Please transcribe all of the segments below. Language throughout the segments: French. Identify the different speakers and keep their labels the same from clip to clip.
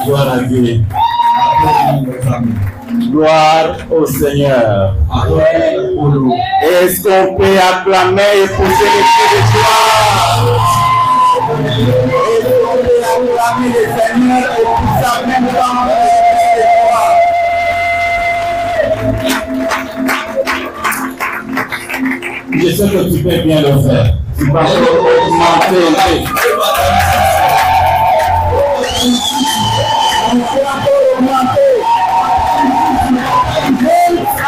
Speaker 1: Gloire à Dieu. Gloire au Seigneur. Est-ce qu'on peut acclamer et pousser les cris de gloire? Est-ce qu'on peut acclamer le Seigneur et pousser en même temps les cris de gloire? Je sais que tu peux bien le faire. Tu vas augmenter.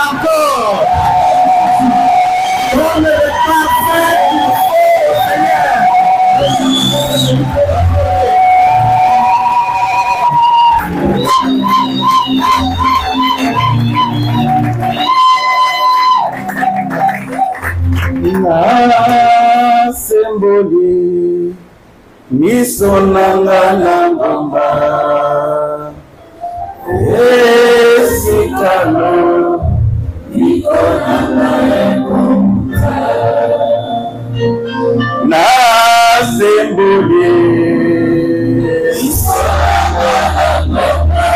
Speaker 1: Encore. Comme le parfait du Seigneur. Na semboli misonanga na ngomba esikalo ikonanga ekomta na semboli misonanga na ngomba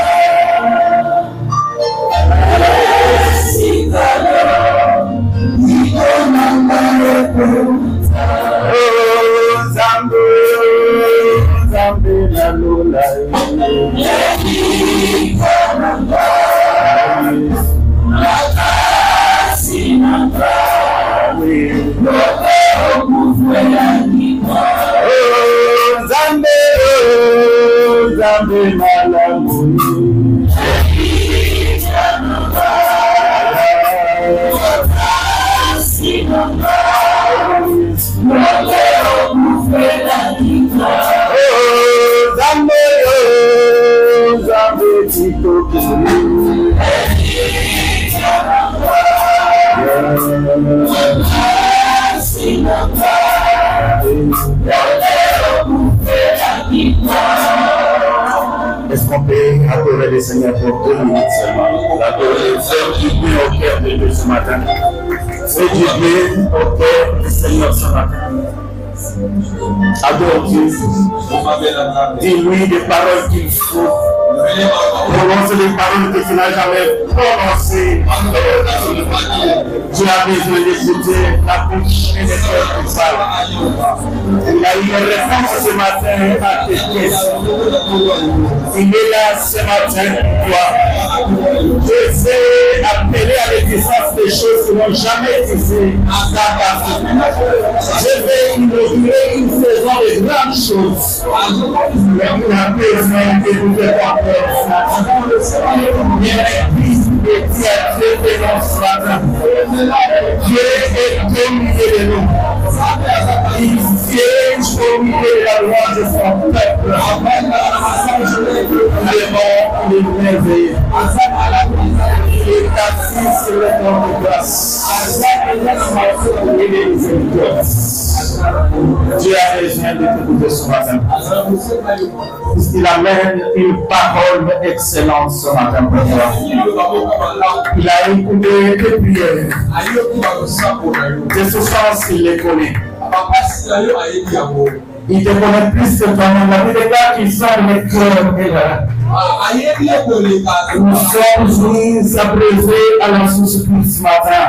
Speaker 1: esikalo ikonanga ekomta Zambe na lula Zambe na languni Zambe Est-ce qu'on peut adorer le Seigneur pour 2 minutes seulement? L'adorer, faire du bien au cœur de Dieu ce matin. Fais du bien au cœur du Seigneur ce matin. Adore Dieu. Dis-lui des paroles qu'il faut. Prononce les paroles que tu n'as jamais prononcées. Tu as besoin d'écouter la bouche et les cœurs qui parlent. Il a une réponse ce matin à tes questions. Il est là ce matin pour toi. Je vais appeler à l'existence des choses qui n'ont jamais existé à ta partie. Je vais inaugurer une saison de grandes choses. Mais tu as besoin de nous faire peur. L'église de Dieu est dans ce matin. Dieu est au milieu de nous. Il siège au milieu de la loi de son peuple. Il est mort, il est merveilleux. Il est assis sur le trône de grâce. Il est miséricordieux. Dieu a besoin de t'écouter ce matin. Il amène une parole excellente ce matin pour toi. Il a écouté tes prières. Tes souffrances, il les connaît. Il te connaît plus que toi-même. La vie des gars qui sont les cœurs et là. Nous sommes venus s'apprêter à la source pour ce matin.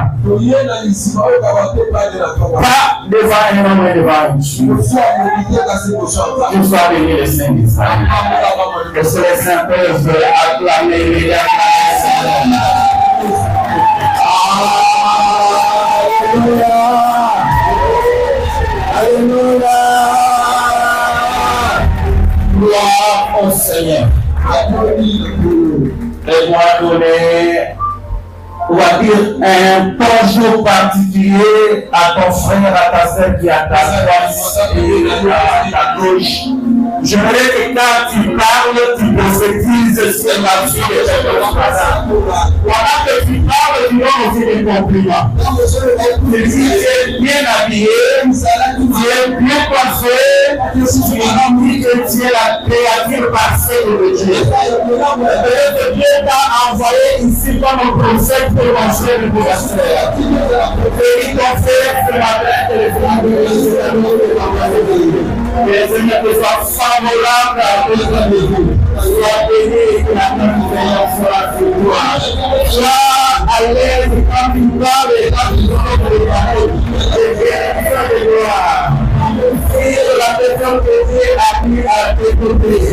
Speaker 1: Pas devant un homme et devant une chose. Qu'il soit béni le Saint d'Israël. Que ce les saints peuvent acclamer les Alléluia. Gloire au Seigneur. Et moi donner, on va dire, un bonjour particulier à ton frère, à ta sœur qui est à ta droite et à ta gauche. J'aimerais que quand tu parles, tu prophétises sur ma vie et sur ton passage. Pendant que tu parles, tu donnes aussi des compliments. Tu dis, tu es bien habillé, tu es bien coiffé, tu dis que tu es la créature parfaite de Dieu. Peut-être Dieu t'a envoyé ici comme un prophète pour lancer le pasteur. Et il t'a fait ce matin que les femmes que le Seigneur te soit favorable à besoin de vous. Sois béni et que la main du Seigneur soit sur toi. Sois à l'aise quand tu parles et quand tu donnes des paroles. Et bénédiction de gloire. Si la personne que Dieu a mis à tes côtés,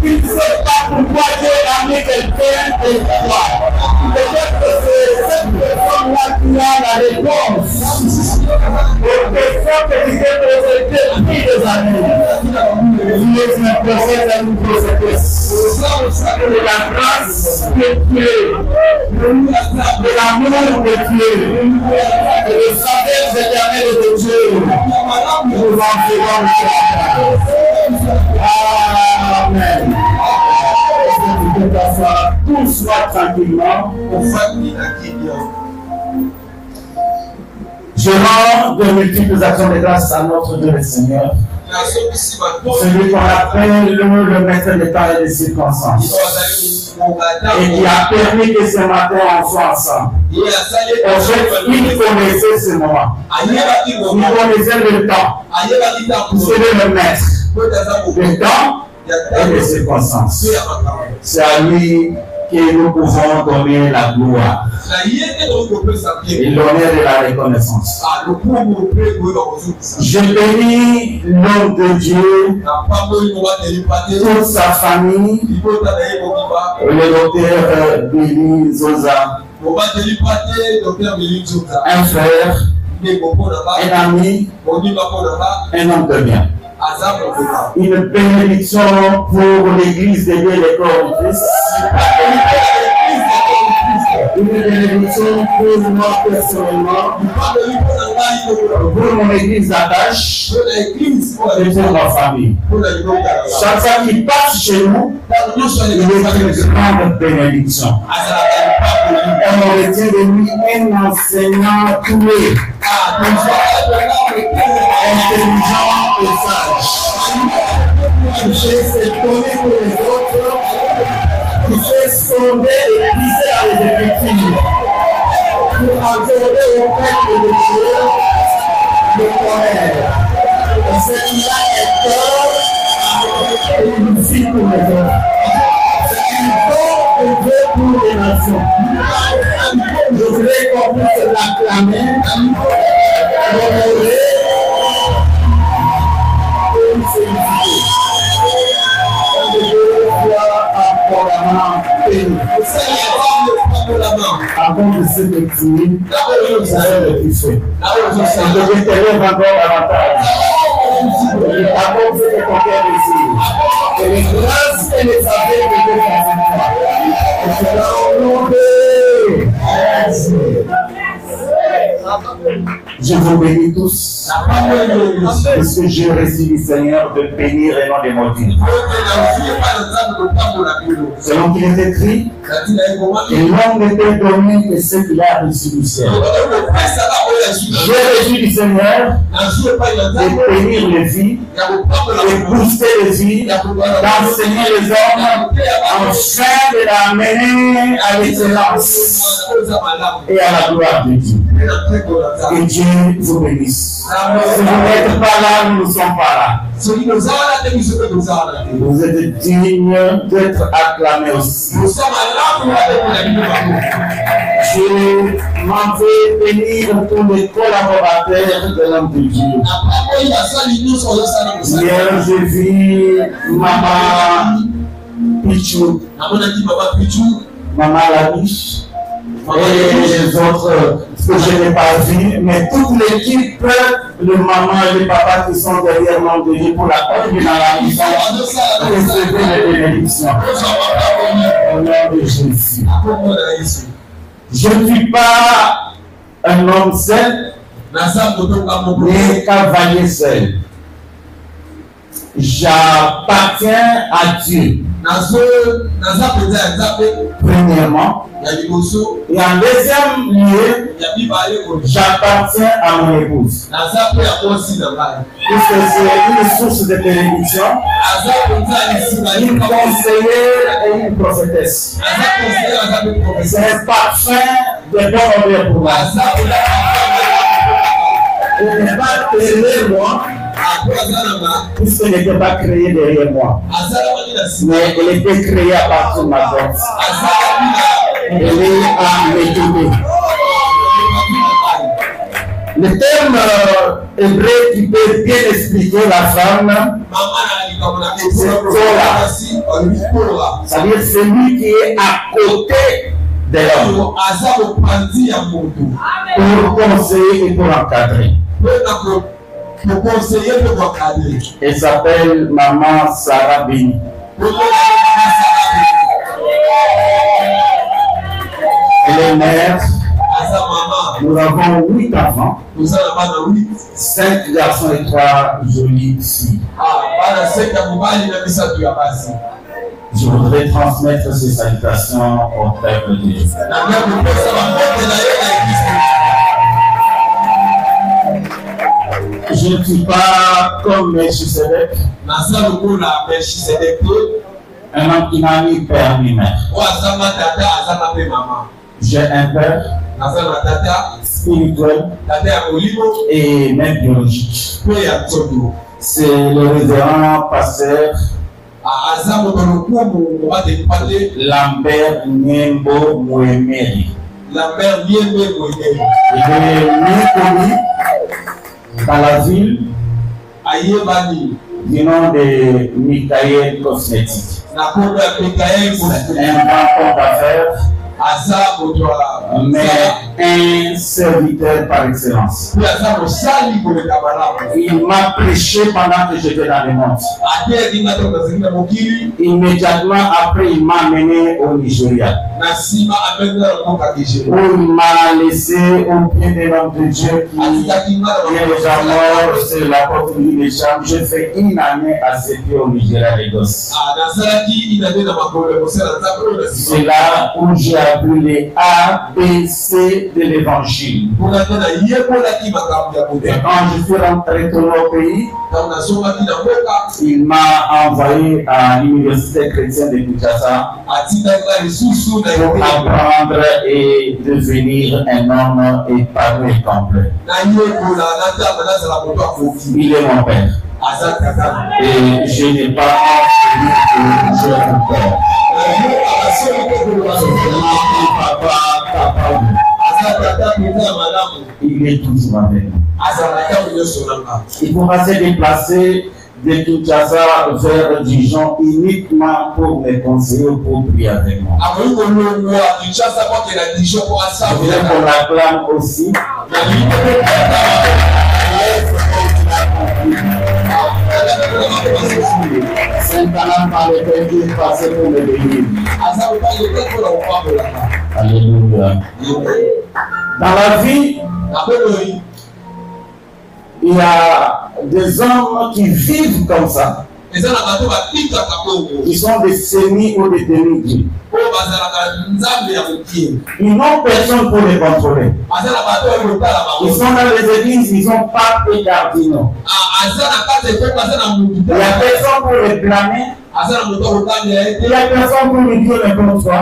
Speaker 1: il ne sait pas pourquoi Dieu a mis quelqu'un avec toi. Peut-être que c'est cette personne-là qui a la réponse aux questions que tu t'es posées depuis des années. Il est une prophète à nous poser de la grâce de Dieu, de l'amour de Dieu, de la sagesse éternelle de Dieu. Nous en faisons le Amen. Tout soit tranquillement. Je rends de multiples actions de grâce à notre Dieu le Seigneur. Celui qu'on appelle le maître des temps et des circonstances. Et qui a permis que ce matin on soit ensemble. En fait, il connaissait ce moment. Il connaissait le temps. C'est le maître. Le temps et les circonstances. C'est à lui que nous pouvons donner la gloire et l'honneur de la reconnaissance. Je bénis l'homme de Dieu, toute sa famille, le docteur Billy Zoza, un frère, un ami, un homme de bien. Une bénédiction pour l'église de Dieu et le corps du Christ. Une bénédiction pour moi personnellement, pour mon église d'attache et pour ma famille. Chaque fois qu'il passe chez nous, il est une grande bénédiction. On retient de lui un enseignant doué, intelligent et sage, qui fait s'étonner pour les autres, qui fait sonder et pisser à les effectifs, pour accorder au peuple de Dieu le connaître. Et ce qui a tort, il nous fit pour les autres. C'est une bonne de Dieu pour les nations. Je voudrais qu'on puisse l'acclamer, l'honorer, et le féliciter. Avant de se détruire, ça va être fait. Ça devait tenir encore avantage. Avant de se conquérir ici. Et les grâces et les saveurs de Dieu sont en toi. Et c'est je vous bénis tous. Parce que j'ai reçu du Seigneur de bénir et non de maudire. Selon qu'il est écrit, et l'homme n'était donné que ce qu'il a reçu du ciel. J'ai reçu du Seigneur de bénir les vies, de booster les vies, d'enseigner les hommes, afin de l'amener à l'excellence et à la gloire de Dieu. Que Dieu vous bénisse. Si vous n'êtes pas là, nous ne sommes pas là. Vous êtes dignes d'être acclamés aussi. Je m'en vais bénir tous les collaborateurs de l'homme de Dieu. Hier, j'ai vu Maman Pichou, Maman Labiche, et les autres que je n'ai pas vu, mais toute l'équipe, le maman et le papa qui sont derrière l'homme de Dieu pour la porte dans la maison, recevez les bénédictions. Au nom de Jésus. Je ne suis pas un homme seul, mais cavalier seul. J'appartiens à Dieu. Premièrement. Et en deuxième lieu, j'appartiens à mon épouse. Puisque c'est une source de bénédiction, une conseillère et une prophétesse. C'est un parfum de bon odeur pour moi. Elle n'est pas créée moi, puisqu'elle n'était pas créée derrière moi. Mais elle était créée à partir de ma tête. Elle est à m'étonner. Le terme hébreu qui peut bien expliquer la femme, c'est Tola. C'est-à-dire celui qui est à côté de l'homme pour conseiller et pour encadrer. Elle s'appelle Maman Sarah Béni. Elle est mère. Nous avons 8 enfants, 5 garçons et 3 jolies filles. Je voudrais transmettre ces salutations au peuple de Dieu. Je ne suis pas comme Melchisedec, un homme qui n'a ni père ni mère. J'ai un père spirituel et même biologique. C'est le révérend pasteur Lambert Niembo Mouemeri. Il est mieux connu dans la ville du nom de Michael Cosmétique. Un grand homme d'affaires, mais un serviteur par excellence. Il m'a prêché pendant que j'étais dans le monde. Immédiatement après, il m'a amené au Nigeria, où il m'a laissé au pied de l'homme de Dieu qui est déjà mort sur la porte du Nigeria. J'ai fait une année à ses pieds au Nigeria, Lagos. C'est là où j'ai appris les A, B, C de l'évangile. Et quand je suis rentré au pays, il m'a envoyé à l'université chrétienne de Kinshasa pour apprendre et devenir un homme épargné et complet. Il est mon père. Et je n'ai pas envie de jouer mon père. Il est toujours avec nous. Il pourra se déplacer de Kinshasa vers Dijon uniquement pour me conseiller ou pour prier avec moi. Je l'acclame aussi. Saint-Alain par le Père qui est passé pour me bénir. Alléluia. Dans la vie, il y a des hommes qui vivent comme ça. Ils sont des semis ou des demi-dieux. Ils n'ont personne pour les contrôler. Ils sont dans les églises, ils n'ont pas de cardinaux. Il n'y a personne pour les blâmer. Il n'y a personne pour lui dire n'importe quoi.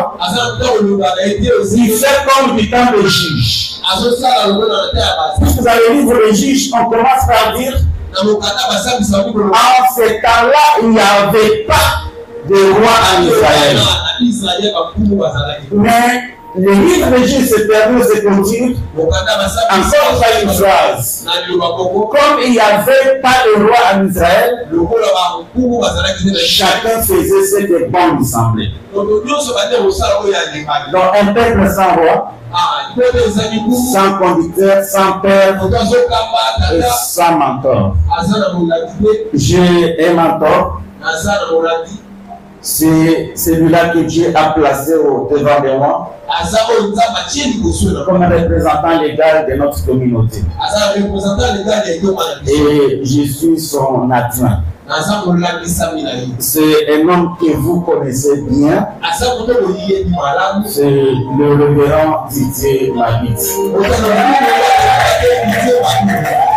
Speaker 1: Il fait comme du temps de juge. Si vous allez lire les juges, on commence par dire en ce temps-là, il n'y avait pas de roi en Israël. Mais le livre de Juges se permet de se conduire encore par une phrase. Comme il n'y avait pas de roi en Israël, chacun faisait ce que bon lui semblait. Donc un peuple sans roi, sans conducteur, sans père et sans mentor. J'ai un mentor. C'est celui-là que Dieu a placé au devant de moi comme représentant légal de notre communauté. Et je suis son adjoint. C'est un homme que vous connaissez bien. C'est le révérend Didier Mabit.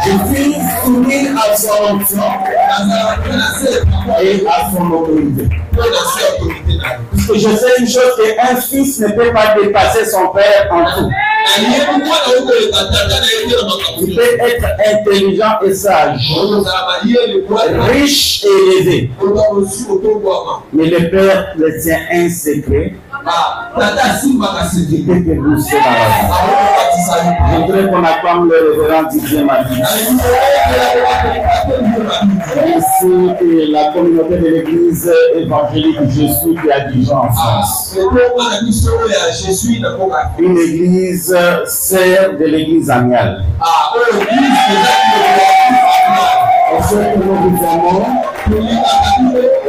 Speaker 1: Je suis soumis à son onction et à son autorité. Parce que je sais une chose, qu'un fils ne peut pas dépasser son père en tout. Il peut être intelligent et sage, riche et élevé, mais le père le tient un secret. Je voudrais qu'on acclame le révérend Didier Mabit. Ici, la communauté de l'église évangélique Jésus qui a Dijon en France. Une église sœur de l'église amiale. Et ce que nous vous aimons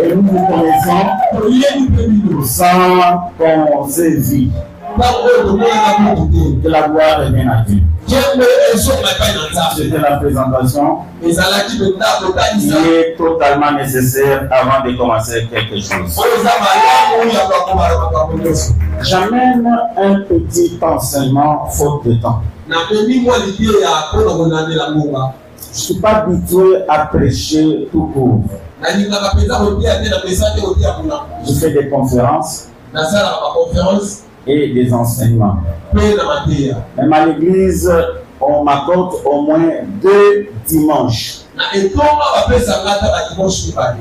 Speaker 1: et nous vous connaissons sans qu'on sévit. Que la gloire revienne à Dieu. C'était la présentation qui est totalement nécessaire avant de commencer quelque chose. J'amène un petit enseignement faute de temps. Je ne suis pas habitué à prêcher tout court. Je fais des conférences et des enseignements. Même à l'église, on m'accorde au moins 2 dimanches.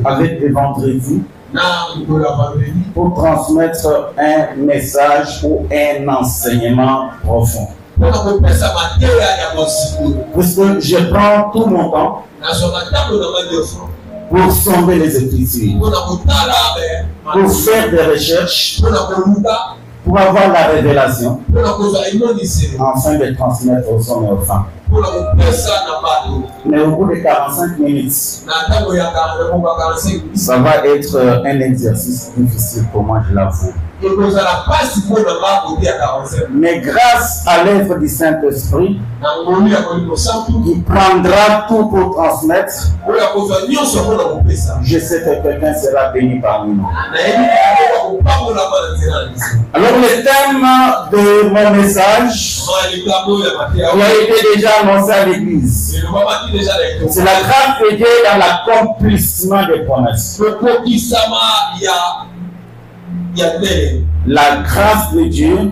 Speaker 1: Avec des vendredis. Pour transmettre un message ou un enseignement profond. Parce que je prends tout mon temps pour sonder les Écritures, pour faire des recherches, pour avoir la révélation, afin de transmettre aux hommes et aux femmes. Mais au bout de 45 minutes, ça va être un exercice difficile pour moi, je l'avoue. Mais grâce à l'œuvre du Saint-Esprit, qui prendra tout pour transmettre, je sais que quelqu'un sera béni parmi nous. Alors le thème de mon message a été déjà annoncé à l'église. C'est la grâce de Dieu dans l'accomplissement des promesses. La grâce de Dieu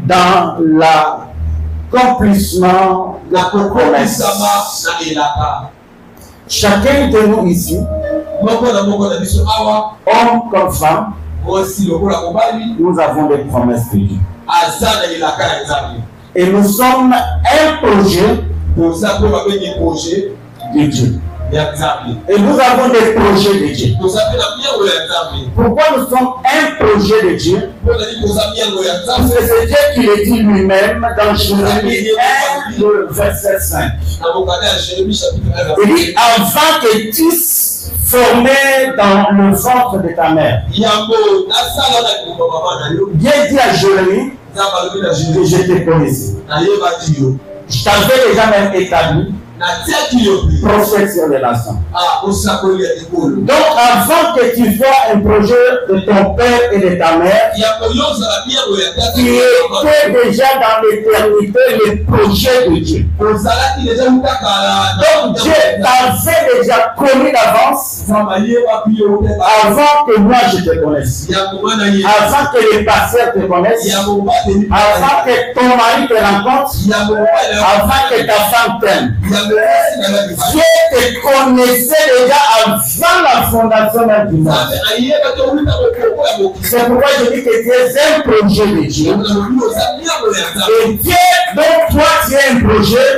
Speaker 1: dans l'accomplissement des promesses. Chacun de nous ici, homme comme femme, nous avons des promesses de Dieu. Et nous sommes un projet de Dieu. Et nous avons des projets de Dieu. Pourquoi nous sommes un projet de Dieu? Parce que c'est Dieu qui le dit lui-même dans Jérémie 1, verset 5. Il dit, avant que tu formé dans le ventre de ta mère. Dieu dit à Jérémie que je te connaissais. Je t'avais déjà même établi prophète sur les nations. Donc avant que tu vois un projet de ton père et de ta mère, qui était déjà dans l'éternité le projet de Dieu. Donc Dieu t'avait déjà connu d'avance avant que moi je te connaisse, avant que les pasteurs te connaissent, avant que ton mari te rencontre, avant que ta femme t'aime. Dieu te connaissait déjà avant la fondation même du monde. C'est pourquoi je dis que tu es un projet de Dieu. Et Dieu, donc toi tu es un projet,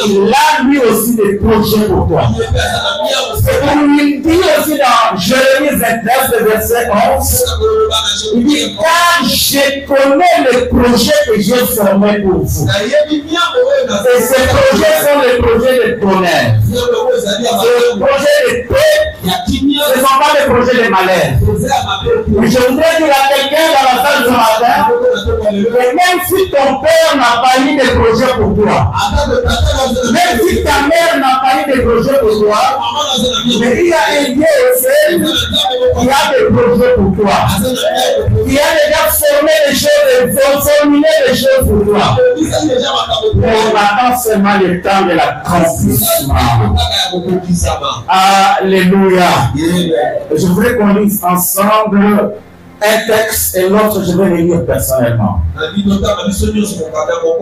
Speaker 1: il a lui aussi des projets pour toi. C'est comme il dit aussi dans Jérémie 29, verset 11, il dit, car je connais les projets que j'ai formés pour vous. Et ces projets sont les projets de bonheur, les projets de paix, ce ne sont pas des projets de malheur. Je voudrais dire à quelqu'un dans la salle ce matin, Et même si ton père n'a pas eu de projet pour toi, même si ta mère n'a pas eu de projet pour toi, mais il y a un Dieu au ciel qui a des projets pour toi, qui a déjà formé des choses, formulé des choses pour toi. On attend seulement le temps de l'accomplissement. Alléluia. Je voudrais qu'on lise ensemble un texte et l'autre, je vais le lire personnellement.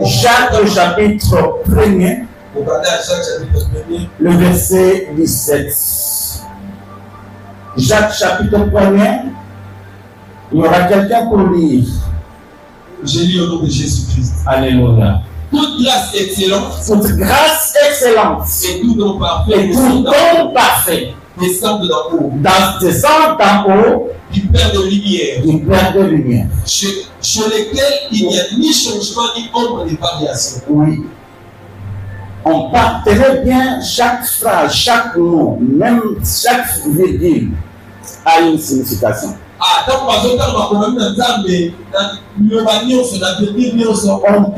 Speaker 1: Jacques, le chapitre 1er, le verset 17. Jacques, chapitre 1er, il y aura quelqu'un pour lire.
Speaker 2: J'ai lu au nom de Jésus-Christ.
Speaker 1: Alléluia.
Speaker 2: Toute grâce excellente,
Speaker 1: toute grâce excellente
Speaker 2: et tout don parfait,
Speaker 1: et tout don parfait
Speaker 2: descend d'en haut,
Speaker 1: descend d'en haut,
Speaker 2: du Père de lumière,
Speaker 1: du Père de lumière,
Speaker 2: chez lequel il n'y a ni changement ni ombre de variation.
Speaker 1: Oui. On partenait bien chaque phrase, chaque mot, même chaque virgule a une signification. On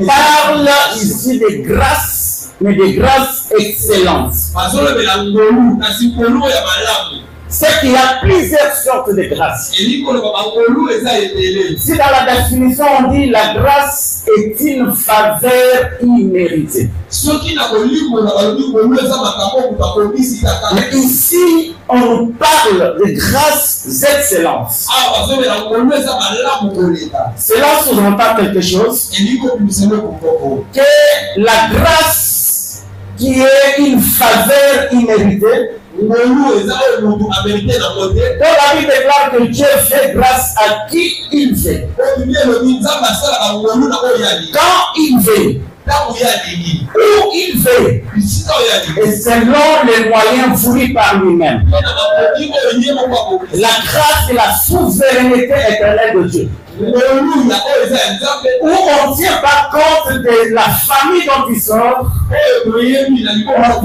Speaker 1: parle ici de grâce, mais de grâce excellente. C'est qu'il y a plusieurs sortes de grâce. Si dans la définition on dit la grâce est une faveur imméritée. Mais ici, on nous parle de grâce excellente. Cela sous-entend quelque chose. Que la grâce qui est une faveur imméritée, donc la Bible déclare que Dieu fait grâce à qui il veut. Quand il veut. Où il veut. Et selon les moyens voulus par lui-même. La grâce et la souveraineté éternelle de Dieu. Où on ne tient pas compte de la famille dont il sort, on ne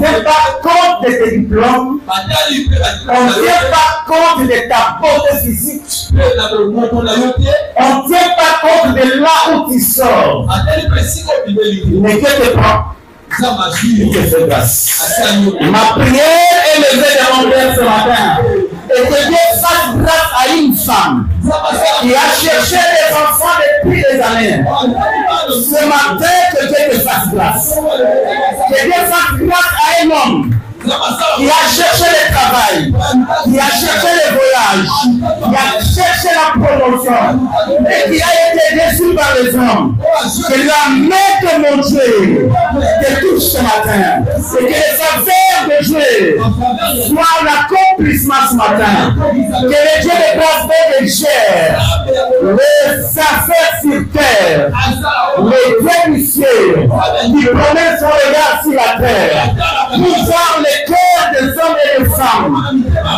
Speaker 1: tient pas compte de tes diplômes, on ne tient pas compte de ta beauté physique, on ne tient pas compte de là où tu sors. Mais Dieu te prend. Il te fait grâce. Ma prière est levée de mon Père ce matin. Et que Dieu fasse grâce à une femme qui a cherché des enfants depuis des années. Ce matin, que Dieu te fasse grâce. Que Dieu fasse grâce à un homme qui a cherché le travail, qui a cherché le voyage, qui a cherché la promotion et qui a été déçu par les hommes. Que la main de mon Dieu te touche ce matin et que les faveurs de Dieu soient l'accomplissement ce matin. Que le Dieu de grâce et de chair, les affaires sur terre, les dieux du ciel, qui promènent son regard sur la terre, pour voir les cœurs des hommes et des femmes,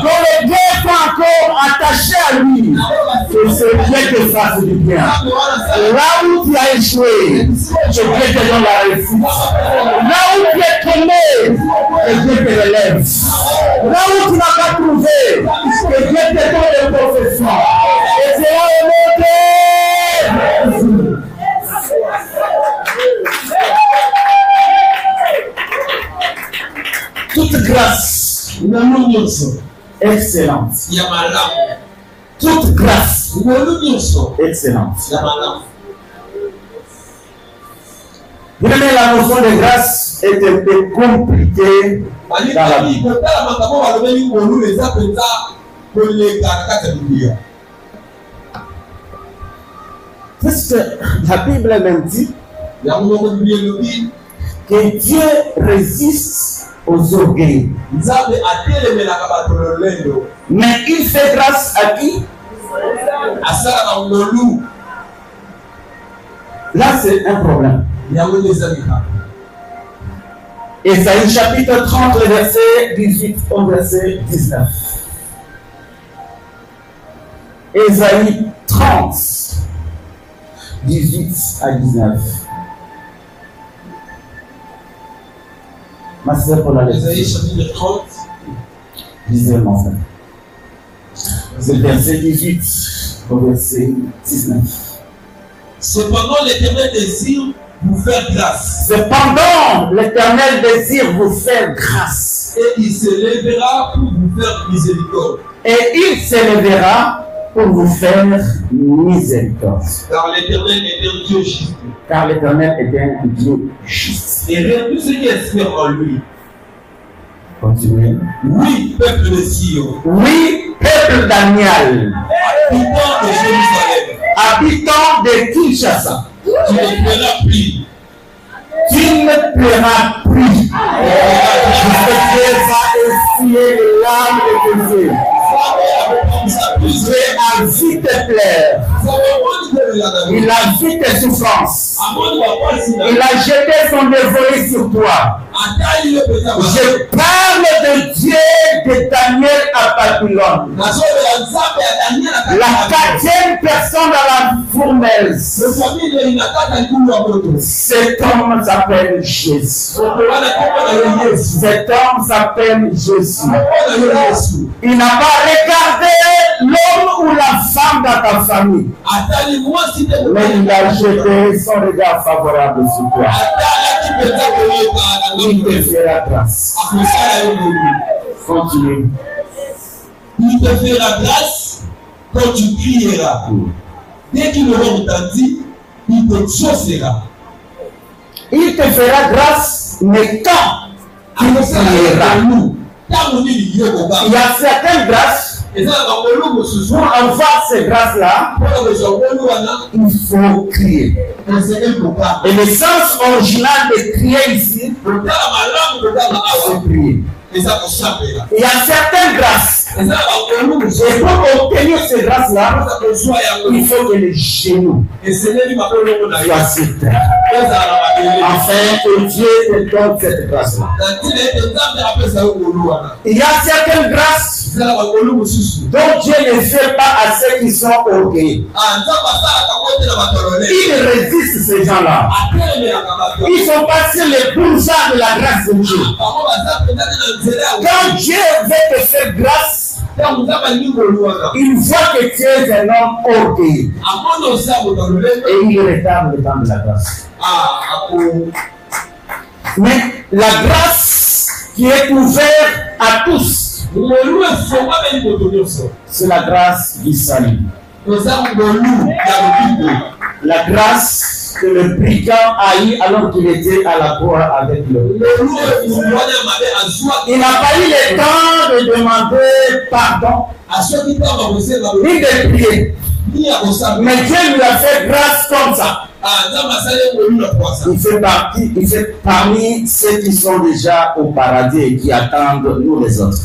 Speaker 1: dont les cœurs sont encore attachés à lui, que ce Dieu te fasse du bien. Là où tu as échoué, que Dieu te donne la réussite. Là où tu es tombé, que Dieu te relève. Là où tu n'as pas trouvé, que Dieu te donne les professions. Et c'est là le monde. Toute grâce excellente. Toute grâce excellente. Vous aimez, la notion de grâce est un peu compliquée dans la Bible. Parce que la Bible même dit que Dieu résiste aux orgueils. Mais il fait grâce à qui? Là, c'est un problème. Ésaïe chapitre 30, le verset 18 au verset 19. Ésaïe 30, 18 à 19. Ma sœur pour la lecture.
Speaker 2: Ésaïe chapitre 30.
Speaker 1: Lisez mon frère. C'est le verset 18 au verset 19.
Speaker 2: Cependant, l'Éternel désire vous faire grâce.
Speaker 1: Cependant, l'Éternel désire vous faire grâce.
Speaker 2: Et il s'élèvera pour vous faire miséricorde.
Speaker 1: Et il s'élèvera pour vous faire miséricorde.
Speaker 2: Car l'Éternel est un Dieu juste.
Speaker 1: Car l'Éternel est un Dieu juste.
Speaker 2: Et rien de ceux qui espèrent en lui.
Speaker 1: Continuez.
Speaker 2: Oui, peuple de Sion.
Speaker 1: Oui, peuple d'Anial.
Speaker 2: Habitant de Jérusalem.
Speaker 1: Habitant de Kinshasa.
Speaker 2: Tu ne pleuras plus.
Speaker 1: Tu ne pleuras plus. Dieu va essuyer les larmes de tes yeux. Dieu a vu tes pleurs. Il a vu tes souffrances. Il a jeté son dévolu sur toi. Je parle de Dieu de Daniel à Babylone. La 4e personne dans la fournaise. Cet homme s'appelle Jésus. Cet homme s'appelle Jésus. Il n'a pas regardé l'homme ou la femme dans ta famille. Mais il a jeté son regard favorable sur toi. Il te fera grâce. Continue.
Speaker 2: Il te fera grâce quand tu crieras. Dès qu'il aura entendu, il te exaucera.
Speaker 1: Il te fera grâce, mais quand tu crieras. Il y a certaines grâces. Pour avoir ces grâces-là, il faut crier. Et le sens original de crier ici, c'est prier. Il y a certaines grâces. Et pour obtenir ces grâces-là, il faut que les genoux soient sur terre. Afin que Dieu te donne cette grâce-là. Il y a certaines grâces dont Dieu ne fait pas à ceux qui sont orgueilleux. Il résiste ces gens-là. Ils ne sont pas sur les bourgeois de la grâce de Dieu. Quand Dieu veut te faire grâce, il voit que tu es un homme orgueilleux. Et il retarde le temps de la grâce. Mais la grâce qui est ouverte à tous, c'est la grâce du salut. La grâce que le brigand a eue alors qu'il était à la croix avec l'homme. Il n'a pas eu le temps de demander pardon, ni de prier. Mais Dieu lui a fait grâce comme ça. Il fait parmi ceux qui sont déjà au paradis et qui attendent nous les autres.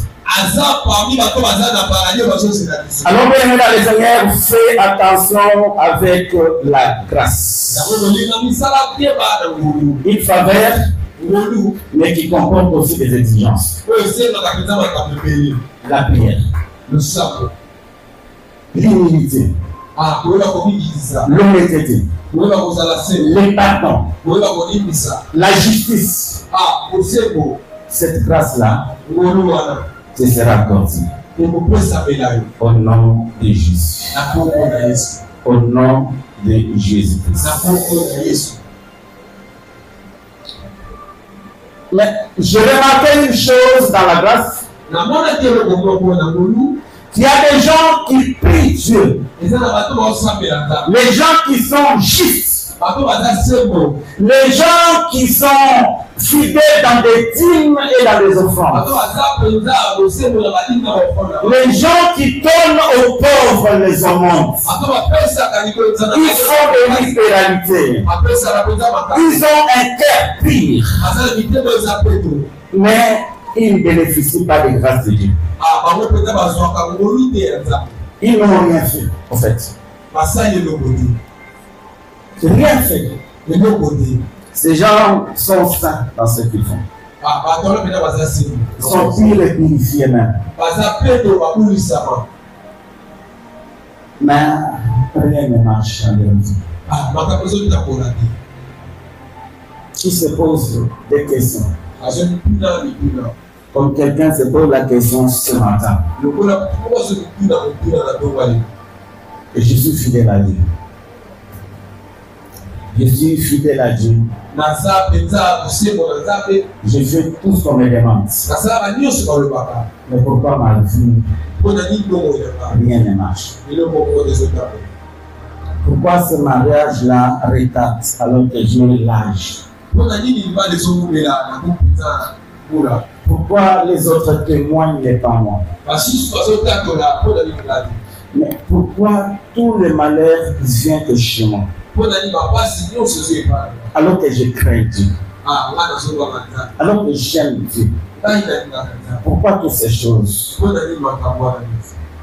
Speaker 1: Alors, bien les Seigneur, fais attention avec la grâce. Une faveur, mais qui comporte aussi des exigences. La prière, l'humilité, l'honnêteté, le pardon, la justice. Cette grâce-là te sera accordée au nom de Jésus. Au nom de Jésus-Christ. Mais je remarquais une chose dans la grâce. Il y a des gens qui prient Dieu. Les gens qui sont justes. Les gens qui sont fidèles dans des dîmes et dans des offrandes. Les gens qui donnent aux pauvres les aumônes. Ils font de libéralité. Ils ont un cœur pur. Mais ils ne bénéficient pas des grâces de Dieu. Ils n'ont rien fait, en fait. Rien fait. Ces gens sont saints dans ce qu'ils font. Ils sont purs et purifiés même. Mais rien ne marche dans leur vie. Ils se posent des questions. Comme quelqu'un se pose la question ce matin. Et je suis fidèle à Dieu. Je suis fidèle à Dieu. Je fais tout ce qu'on me demande. Mais pourquoi ma vie, rien ne marche? Pourquoi ce mariage-là retarde alors que j'ai l'âge? Pourquoi les autres témoignent et pas moi? Mais pourquoi tout le malheur vient que chez moi? Alors que je crains Dieu. Alors que j'aime Dieu. Pourquoi toutes ces choses?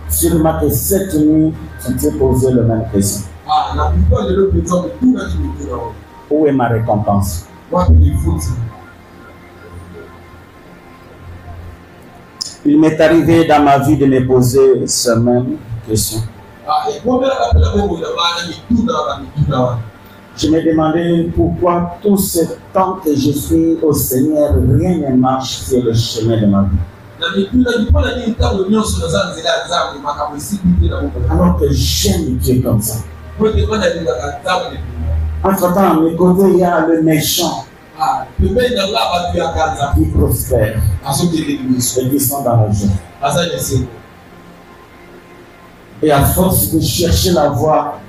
Speaker 1: Sûrement que cette nuit, tu t'es posé la même question. Où est ma récompense? Il m'est arrivé dans ma vie de me poser cette même question. Je me demandais pourquoi tout ce temps que je suis au Seigneur, rien ne marche sur le chemin de ma vie. Alors que j'aime Dieu comme ça. Entre-temps, à mes côtés, il y a le méchant qui prospère et qui sont dans la joie. Et à force de chercher la voie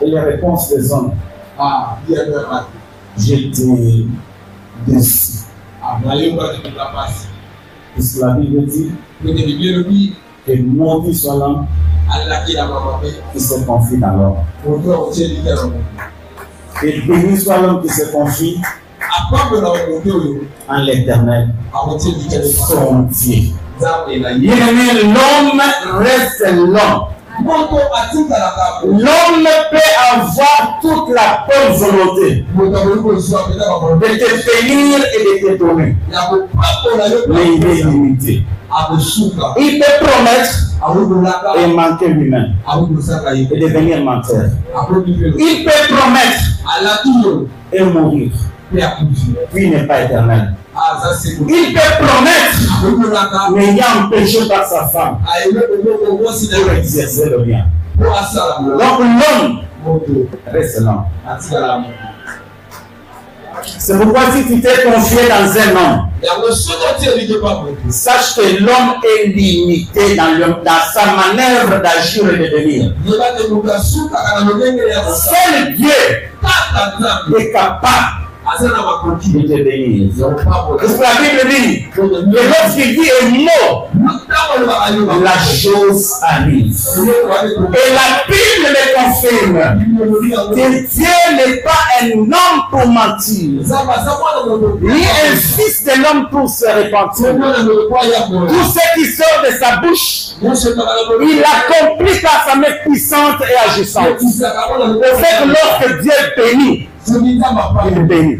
Speaker 1: et les réponses des hommes, j'étais déçu. Parce que la Bible dit que mon vie soit l'homme qui se confie dans l'homme. Et béni soit l'homme qui se confie en l'Éternel, son Dieu. L'homme reste l'homme. L'homme peut avoir toute la bonne volonté de te bénir et de te donner. Mais il est limité. Il peut promettre et manquer lui-même et devenir menteur. Il peut promettre et mourir, puis n'est pas éternel. Il peut promettre, mais il a empêché par sa femme pour exercer le bien. Donc l'homme reste l'homme. C'est pourquoi si tu t'es confié dans un homme, sache que l'homme est limité dans sa manœuvre d'agir et de devenir. Seul Dieu est capable de te bénir. Parce que la Bible dit que lorsqu'il dit un mot, la chose arrive. Et la Bible me confirme que Dieu n'est pas un homme pour mentir, ni un fils de l'homme pour se repentir. Tout ce qui sort de sa bouche, il accomplit par sa main puissante et agissante. Au fait que lorsque Dieu bénit, il bénit.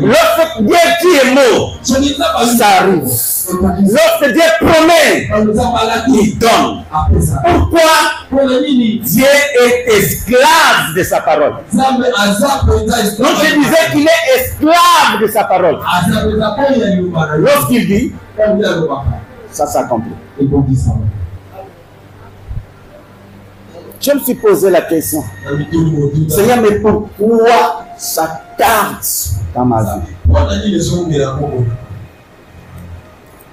Speaker 1: Lorsque Dieu dit un mot, ça arrive. Lorsque Dieu promet, il donne. Pourquoi? Dieu est esclave de sa parole. Donc je disais qu'il est esclave de sa parole. Lorsqu'il dit, ça s'accomplit. Je me suis posé la question, Seigneur, mais pourquoi ça tarde dans ma vie?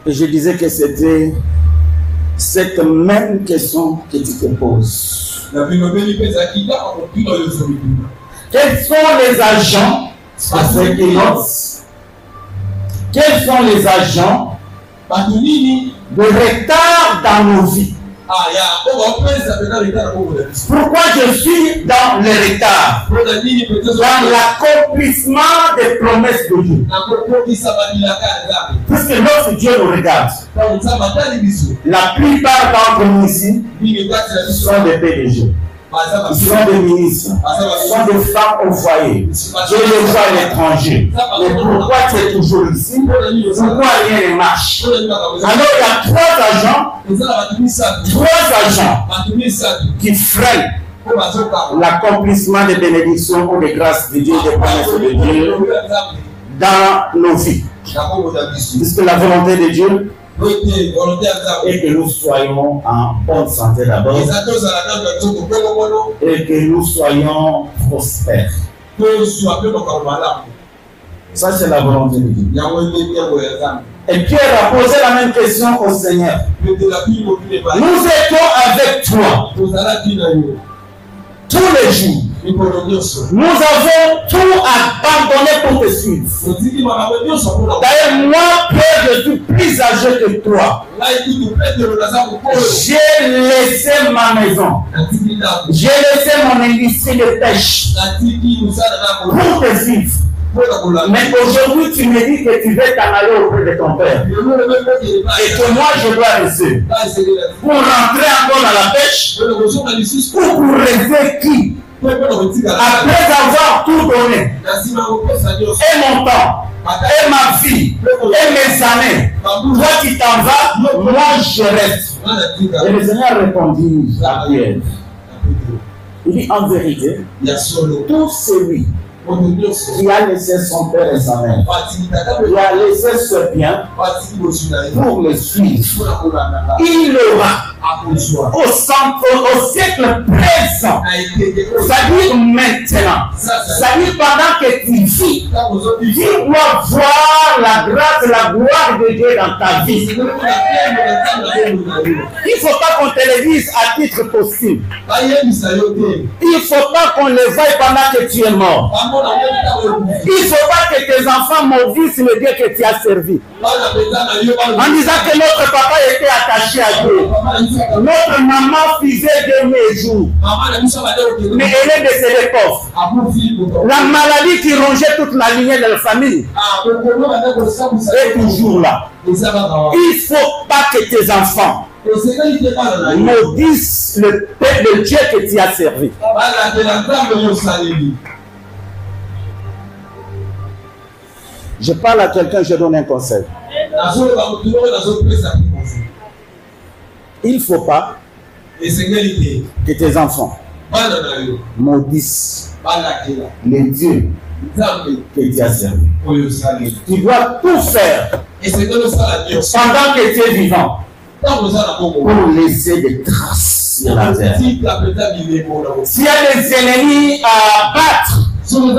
Speaker 1: Et je disais que c'était cette même question que tu te poses. Quels sont les agents quels sont les agents de retard dans nos vies? Pourquoi je suis dans le retard? Dans l'accomplissement des promesses de Dieu. Parce que lorsque Dieu nous regarde, la plupart d'entre nous ici sont des PDG. Ils sont des ministres, ils sont des femmes au foyer. Je les vois à l'étranger. Mais pourquoi tu es toujours ici? Pourquoi rien ne marche? Alors il y a trois agents qui freinent l'accomplissement des bénédictions ou des grâces de Dieu, des promesses de Dieu dans nos vies. Puisque la volonté de Dieu et que nous soyons en bonne santé d'abord et que nous soyons prospères. Ça, c'est la volonté de Dieu. Et Pierre a posé la même question au Seigneur. Nous étions avec toi tous les jours. Nous avons tout abandonné pour te suivre. D'ailleurs, moi, Pierre, je suis plus âgé que toi. J'ai laissé ma maison. J'ai laissé mon industrie de pêche pour te suivre. Mais aujourd'hui, tu me dis que tu veux t'en aller auprès de ton père. Et que moi, je dois rester. Pour rentrer encore dans la pêche. Ou pour rester qui? Après avoir tout donné. Et mon temps. Et ma vie. Et mes années. Toi qui t'en vas, moi je reste. Et le Seigneur répondit à Pierre. Il dit en vérité, tout celui qui a laissé son père et sa mère, qui a laissé ce bien pour me suivre, il aura au siècle présent, c'est-à-dire maintenant, c'est-à-dire pendant que tu vis, tu dois voir la grâce, la gloire de Dieu dans ta vie. Il ne faut pas qu'on te le dise à titre possible. Il ne faut pas qu'on le voie pendant que tu es mort. Il ne faut pas que tes enfants maudissent le Dieu que tu as servi. En disant que notre papa était attaché à Dieu. Notre maman faisait de mes jours. Mais elle est décédée pauvre. La maladie qui rongeait toute la lignée de la famille est toujours là. Il ne faut pas que tes enfants maudissent le Dieu que tu as servi. Je parle à quelqu'un, je donne un conseil. Il ne faut pas que tes enfants maudissent les dieux que tu as servi. Tu dois tout faire pendant que tu es vivant pour laisser des traces sur la terre. S'il y a des ennemis à battre, comme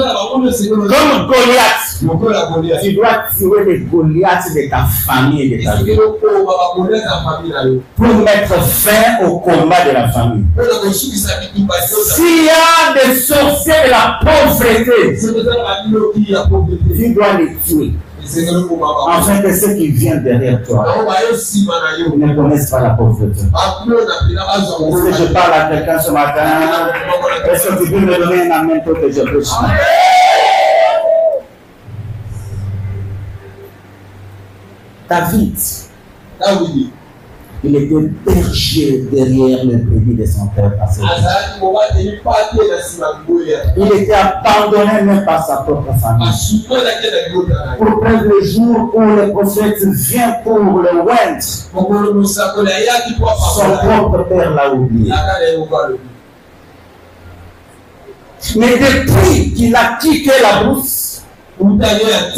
Speaker 1: Goliath, tu dois tuer les Goliaths de ta famille et de ta vie pour mettre fin au combat de la famille. S'il y a des sorciers de la pauvreté, tu dois les tuer. Afin que ceux qui viennent derrière toi ne connaissent pas la pauvreté. Est-ce que je parle à quelqu'un ce matin? Est-ce que tu peux me donner un amen pour que je prêche? David, il était berger derrière le brebis de son père. Il était abandonné même par sa propre famille. Pour prendre le jour où le prophète vient pour le oindre, son propre père l'a oublié. Mais depuis qu'il a quitté la brousse, pour être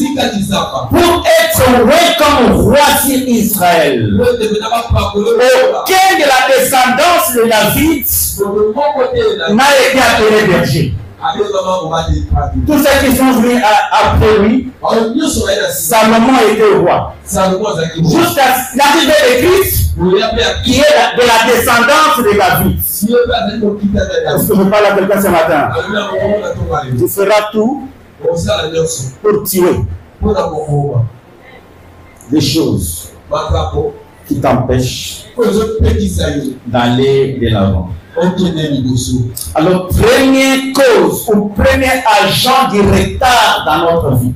Speaker 1: roi comme roi sur Israël, aucun de la descendance de David n'a été appelé berger. Tous ceux qui sont venus après lui, Salomon était roi. Jusqu'à l'arrivée de Christ, qui est de la descendance de David. Est-ce que je parle à quelqu'un ce matin? Tu feras tout pour tuer des choses qui t'empêchent d'aller de l'avant. Alors, première cause ou premier agent du retard dans notre vie,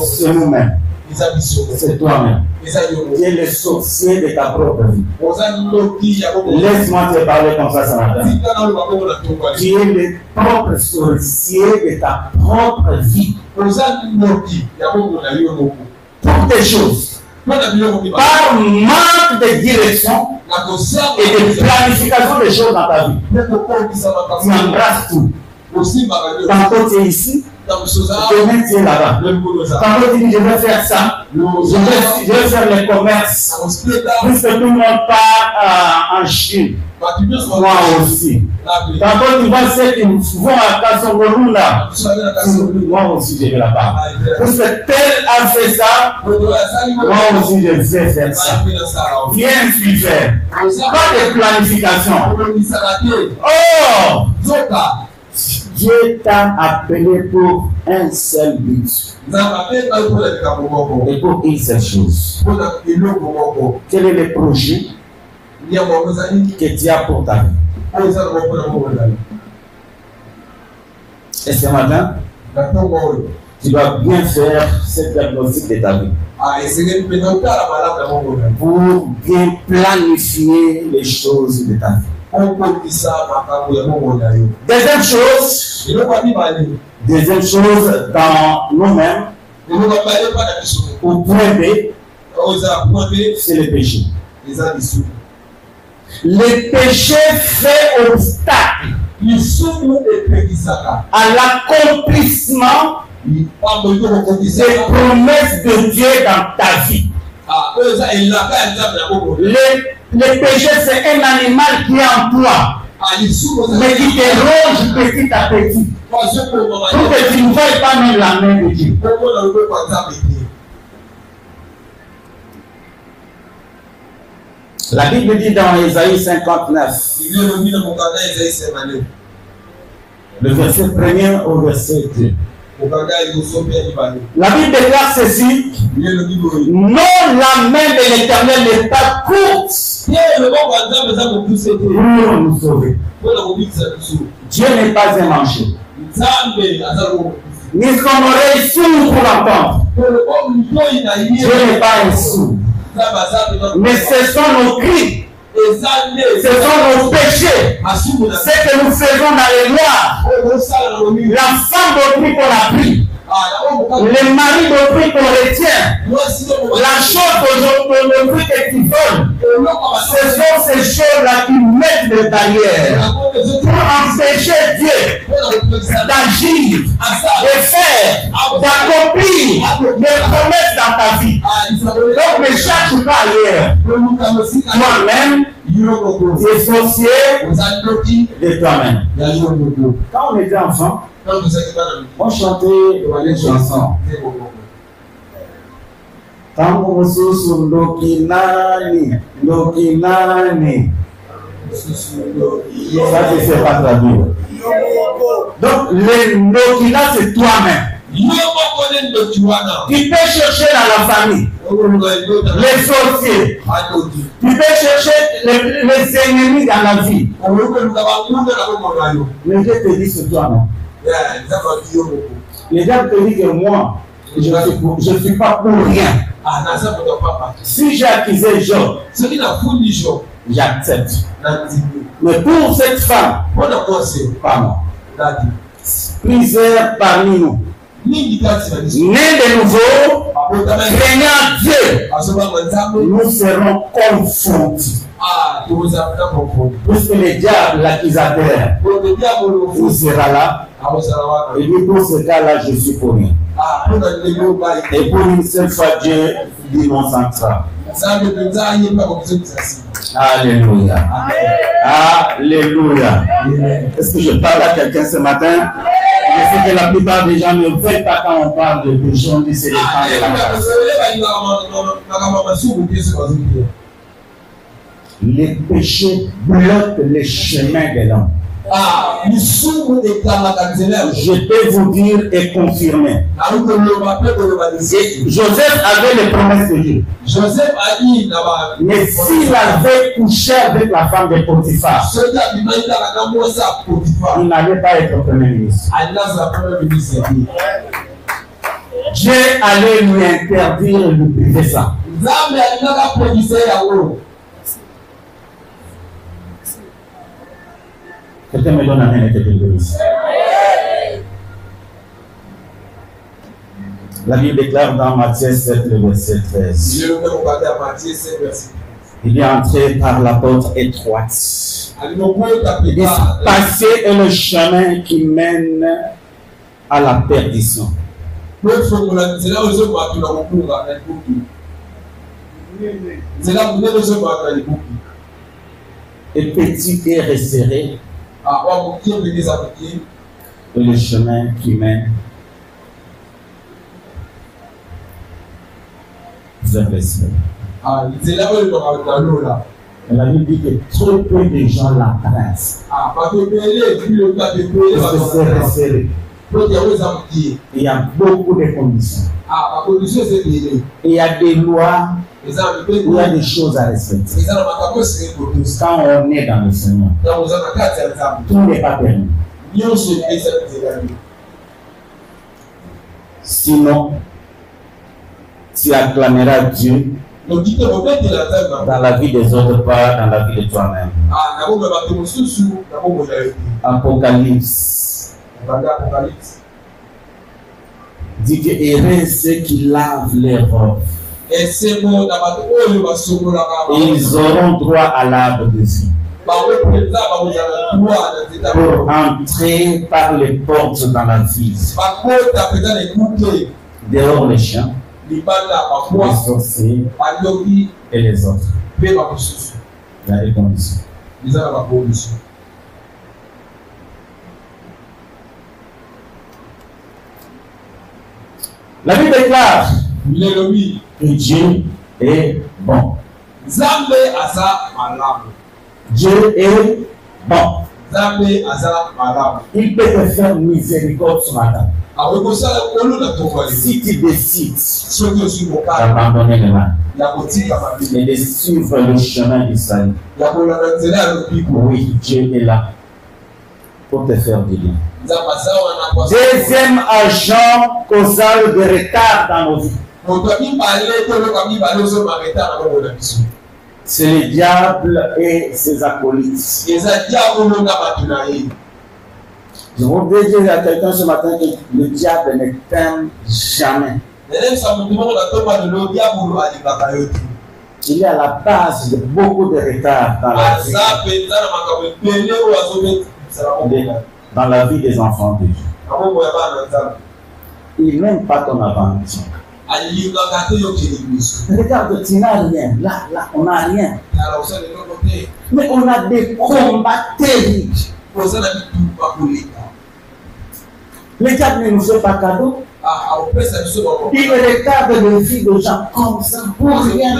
Speaker 1: c'est nous-mêmes. C'est toi-même. Tu es le sorcier de ta propre vie. Laisse-moi te parler comme ça ce matin. Tu es le propre sorcier de ta propre vie. Pour des choses. Par manque de direction et de planification des choses dans ta vie. Tu embrasses tout. Tantôt tu es ici, demain tu es là-bas. Tantôt tu dis je vais faire ça, je vais faire les commerces. Puisque tout le monde part en Chine, moi aussi. Tantôt tu vois ceux qui vont à Kasongolunda, moi aussi je vais là-bas. Puisque tel a fait ça, moi aussi je vais faire ça. Viens puis faire. Pas de planification. Oh! Dieu t'a appelé pour un seul but. Et pour une seule chose. Quel est le projet que tu as pour ta vie? Et ce matin, tu dois bien faire ce diagnostic de ta vie. Pour bien planifier les choses de ta vie. Deuxième chose dans nous-mêmes, au point B, c'est le péché. Le péché fait obstacle à l'accomplissement des promesses de Dieu dans ta vie. Le péché, c'est un animal qui est en toi, mais qui te ronge petit à petit. Pour que tu ne veuilles pas mettre la main de Dieu. La Bible dit dans Ésaïe 59, le verset 1er au verset 2. La Bible déclare ceci: non, la main de l'Éternel n'est pas courte pour nous sauver. Dieu n'est pas un manchot, ni son oreille sourde pour l'entendre. Dieu n'est pas un sourd, mais ce sont nos cris, ce sont nos péchés, ce que nous faisons dans les noirs. La femme d'autrui qu'on a pris, le mari d'autrui qu'on retient, la chose d'autrui que tu voles, ce sont ces choses-là qui mettent des barrières pour empêcher Dieu d'agir, de faire, d'accomplir des promesses dans ta vie. Donc ne cherche pas ailleurs. Toi-même, tu es sorcier de toi-même. Quand on était enfant, on chantait les chansons. Tango susu ndokinani, ndokinani. Ça, je ne sais pas traduire. Donc, le ndokina, c'est toi-même. Tu peux chercher dans la famille les sorciers. Tu peux chercher les ennemis dans la vie. Mais Dieu te dit c'est toi-même. Les gens te disent que moi, je ne suis pas pour rien. Si j'ai accusé Job, j'accepte. Mais pour cette femme, pas moi. Plusieurs parmi nous, nés de nouveau, craignant Dieu, nous serons confondus. Puisque le diable, l'accusateur, il sera là. Et puis pour ce cas-là, je suis pour rien. Et pour une seule fois, Dieu dit non sans ça. Alléluia. Alléluia. Est-ce que je parle à quelqu'un ce matin? Je sais que la plupart des gens ne veulent pas quand on parle de péché, on dit c'est le temps de la grâce. Les péchés bloquent les chemins de l'homme. Je peux vous dire et confirmer. Joseph avait les promesses de Dieu. Mais s'il avait couché avec la femme de Potiphar, il n'allait pas être premier ministre. Dieu allait lui interdire de lui priver ça. Quelqu'un me donne la main et quelqu'un me bénisse. La Bible déclare dans Matthieu 7, le verset 13. Il est entré par la porte étroite. Ils disent, passer est le chemin qui mène à la perdition. Et petit et resserré est le chemin qui mène vers le ciel. Et la Bible dit que trop peu de gens l'empruntent. Parce que c'est resserré. Il y a beaucoup de conditions. Et il y a des lois, il y a des choses à respecter. Quand on est dans le Seigneur, tout n'est pas permis. Sinon, tu acclameras Dieu dans la vie des autres, pas dans la vie de toi-même. Apocalypse dit que heureux ceux qui lavent leurs robes. Et ils auront droit à l'arbre de vie pour entrer par les portes dans la ville. Dehors les chiens, les sorciers et les autres. Il y a des conditions. La Bible déclare que Dieu est bon. Dieu est bon. Il peut te faire miséricorde ce matin. Si tu décides d'abandonner le mal et de suivre le chemin du salut, oui, Dieu est là pour te faire du bien. Deuxième agent causal de retard dans nos vies, c'est le diable et ses acolytes. Je voudrais dire à quelqu'un ce matin que le diable ne t'aime jamais. Il est à la base de beaucoup de retards dans la vie des enfants de Dieu. Il n'aime pas ton aventure. Regarde, tu n'as rien. Là, on n'a rien. Mais on a des combats terribles. Le diable ne nous fait pas cadeau. Il regarde les vies de gens comme ça pour rien.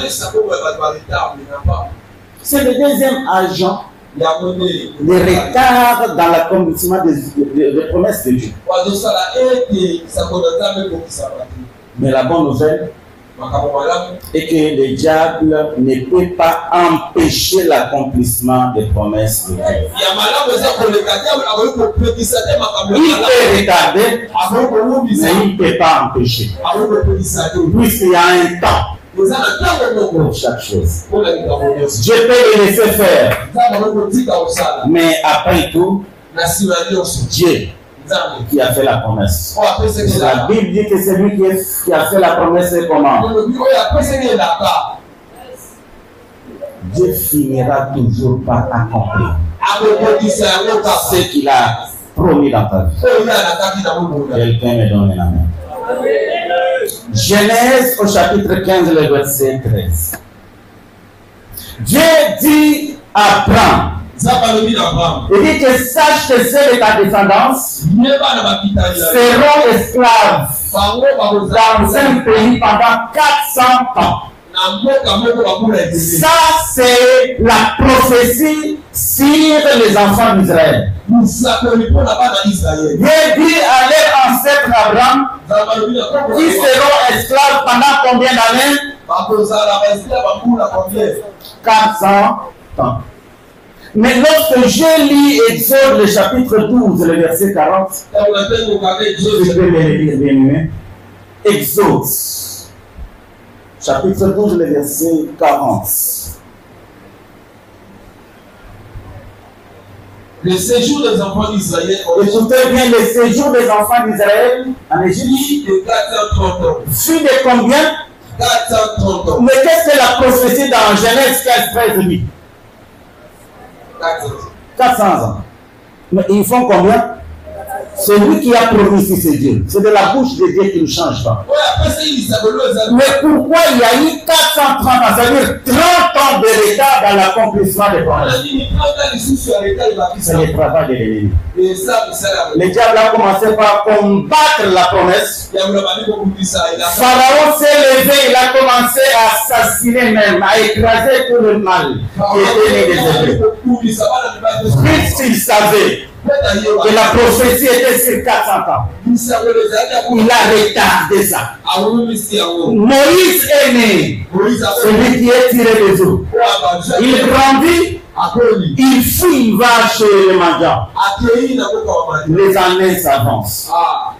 Speaker 1: C'est le deuxième agent. Le retard dans l'accomplissement des promesses de Dieu. Mais la bonne nouvelle est que le diable ne peut pas empêcher l'accomplissement des promesses de Dieu. Il peut retarder, mais il ne peut pas empêcher. Puisqu'il y a un temps pour chaque chose. Dieu peut le laisser faire. Mais après tout, Dieu qui a fait la promesse. La Bible dit que c'est lui qui a fait la promesse et comment? Dieu finira toujours par accomplir ce qu'il a promis dans ta vie. Quelqu'un me donne la main. Genèse au chapitre 15, le verset 13. Dieu dit à Abraham, il dit que sache que ceux de ta descendance seront esclaves dans un pays pendant 400 ans. Ça, c'est la prophétie sur les enfants d'Israël. Dieu dit à leur ancêtre Abraham qu'ils seront esclaves pendant combien d'années? 400 ans. Mais lorsque je lis Exode, le chapitre 12, le verset 40, je peux le lire bien mieux. Exode, chapitre 12, le verset 40.
Speaker 2: Le séjour des enfants d'Israël.
Speaker 1: Écoutez bien, le séjour des enfants d'Israël en Égypte
Speaker 2: de 430 ans.
Speaker 1: Fut de combien?
Speaker 2: 430 ans.
Speaker 1: Mais qu'est-ce que la prophétie dans Genèse 15, 13 dit? 400 ans. Mais ils font combien? C'est lui qui a promis si c'est Dieu. C'est de la bouche de Dieu qui ne change pas. Mais pourquoi il y a eu 430 ans, c'est-à-dire 30 ans de retard dans l'accomplissement des promesses? C'est le travail de l'ennemi. Le diable a commencé par combattre la promesse. Pharaon s'est levé, il a commencé à assassiner même, à écraser tout le mal qui était né des Hébreux. Puisqu'il savait que la prophétie était sur 400 ans, il a retardé ça. Moïse est né, celui qui est tiré des eaux. Il grandit, il fuit, il va chez les mendiants. Les années s'avancent.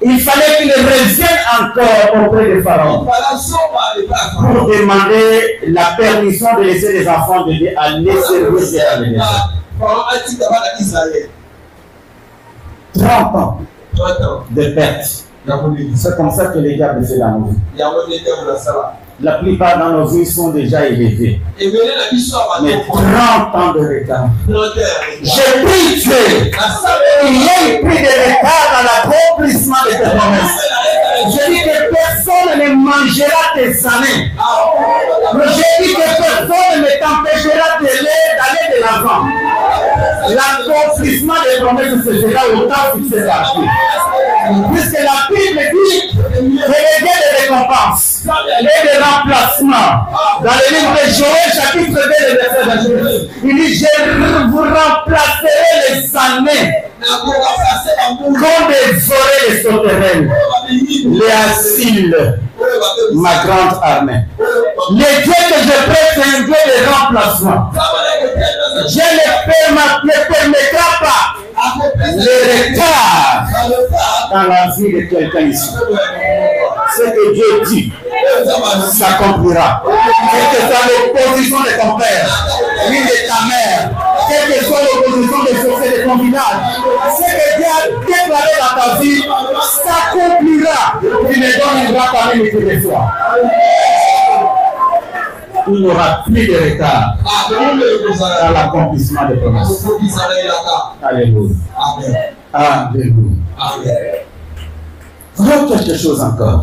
Speaker 1: Il fallait qu'il revienne encore auprès de Pharaon pour demander la permission de laisser les enfants de Dieu aller servir à l'église. 30 ans de perte. C'est comme ça que les diables fait dans nos vies. La plupart dans nos vies sont déjà élevés. Mais 30 ans de retard. J'ai pris Dieu. Il y a eu pris de retard dans l'accomplissement de tes promesses. Je dis que personne ne mangera tes années. Je dis que personne ne t'empêchera d'aller de l'avant. L'accomplissement des promesses se fera au temps fixé par Dieu. Puisque la Bible dit que les dieux de récompense et de remplacement, dans le livre de Joël, chapitre 2, le verset 22, il dit: je vous remplacerai les années comme des forêts les sauterelles, les Assyles, ma grande armée. Le Dieu que je prête, c'est un Dieu de remplacement. Dieu ne permettra pas le retard dans la vie de quelqu'un ici. Ce que Dieu dit s'accomplira. Quelle que soit l'opposition de ton père, ni de ta mère, quelle que soit l'opposition des sociétés de ton village, ce que Dieu a déclaré dans ta vie s'accomplira. Tu ne donneras pas même que de toi. Il n'y aura plus de retard dans l'accomplissement des promesses. Alléluia. Alléluia. Voilà quelque chose encore.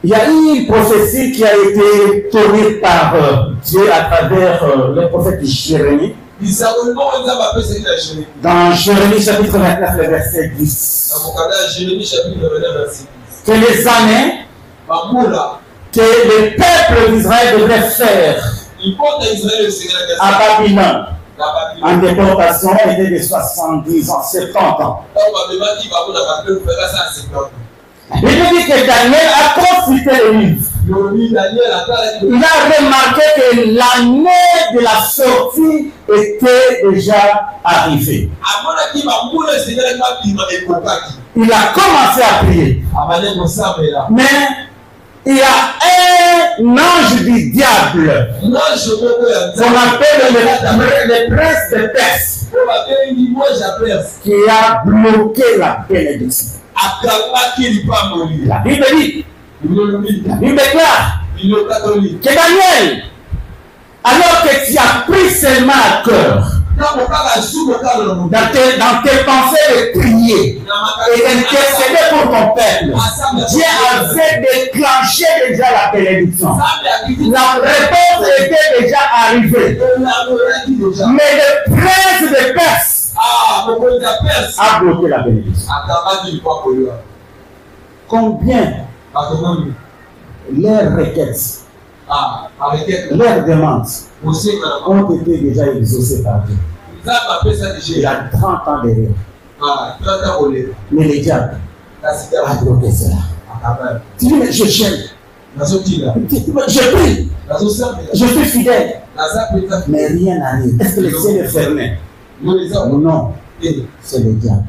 Speaker 1: Il y a eu une prophétie qui a été tournée par Dieu à travers le prophète Jérémie. Dans Jérémie chapitre 29, le verset 10. Que les années que le peuple d'Israël devrait faire à Babylone en déportation était de 70 ans, 70 ans. Il dit que Daniel a consulté le livre. Il a remarqué que l'année de la sortie était déjà arrivée. Il a commencé à prier. Mais il y a un ange du diable qu'on appelle le prince de Perse qui a bloqué la bénédiction. La Bible dit, la Bible déclare que Daniel, alors que tu as pris seulement à cœur dans tes pensées de prier et d'intercéder pour ton peuple, Dieu avait déclenché déjà la bénédiction. La réponse était déjà arrivée. Mais le prince de Perse a bloqué la bénédiction. Combien leurs requêtes, leurs demandes ont été déjà exaucées par Dieu. Il y a 30 ans derrière. Mais les diables a bloqué cela. Tu dis, mais je cherche. Je prie. Je suis fidèle. Mais rien n'arrive. Est-ce que le ciel est fermé? Non. C'est le diable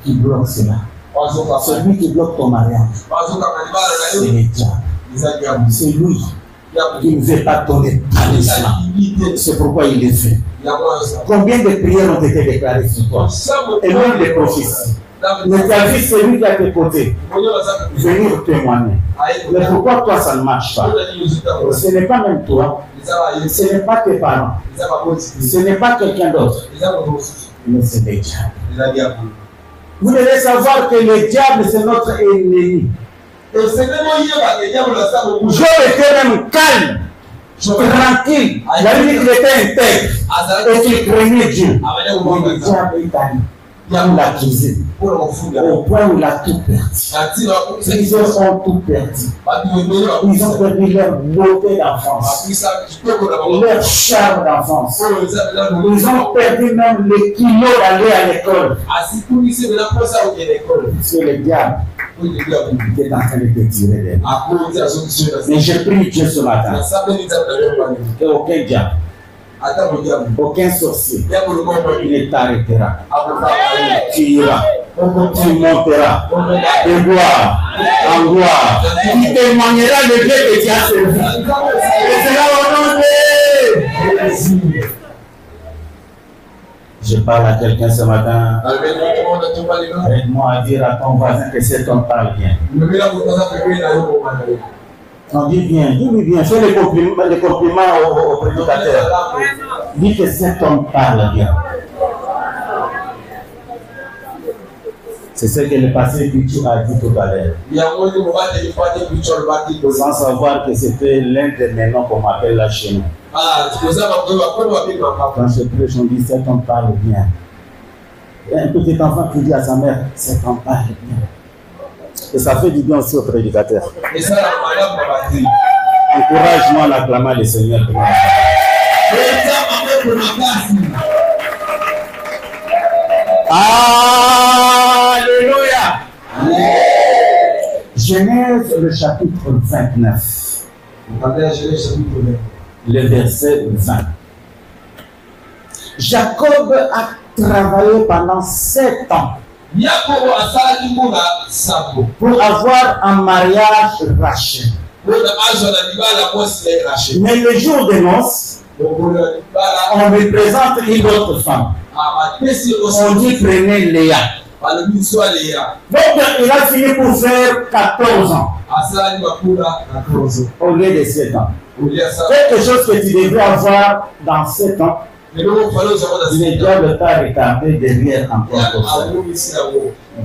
Speaker 1: qui bloque cela. Celui qui bloque ton mariage, c'est le diable. C'est lui qui ne veut pas ton établissement. C'est pourquoi il le fait. Combien de prières ont été déclarées sur toi? Et même des prophéties. Mais tu as vu celui qui est à tes côtés venir témoigner. Mais pourquoi toi ça ne marche pas? Ce n'est pas même toi, ce n'est pas tes parents, ce n'est pas quelqu'un d'autre, mais c'est le diable. Vous devez savoir que le diable c'est notre ennemi. Job était même calme, tranquille, il a dit qu'il était intègre et qu'il craignait Dieu. Mais le diable est allé. Il l'a accusé au point où il a tout perdu. Ils ont tout perdu. Ils ont perdu leur beauté d'enfance, leur charme d'enfance. Ils ont perdu même le kilo d'aller à l'école. C'est le diable qui est en train de te tirer d'elle. Mais je prie Dieu ce matin que aucun diable, aucun sorcier ne t'arrêtera. Tu iras, tu monteras de gloire en gloire. Tu témoigneras le Dieu que tu as servi. Et c'est là au nom de Jésus. Je parle à quelqu'un ce matin. Aide-moi à dire à ton voisin que cet homme parle bien. Non, dis bien, dis-lui bien. Fais les compliments au prédicateur. Dis que cet homme parle bien. C'est ce que le passé Pichu a dit tout à l'heure. Sans savoir que c'était l'un de mes noms qu'on m'appelle là chez nous. Quand je prêche, on dit cet homme parle bien. Il y a un petit enfant qui dit à sa mère, cet homme parle bien. Et ça fait du bien aussi au prédicateur. Encourage-moi à acclamer le Seigneur. Alléluia. Genèse le chapitre 29. Le verset 20. Jacob a travaillé pendant 7 ans pour avoir un mariage Rachel. Mais le jour des noces, on lui présente une autre femme. On dit prenez Léa. Donc il a fini pour faire 14 ans au lieu de 7 ans. Quelque chose que tu devrais avoir dans 7 ans, le diable t'a retardé derrière encore pour ça.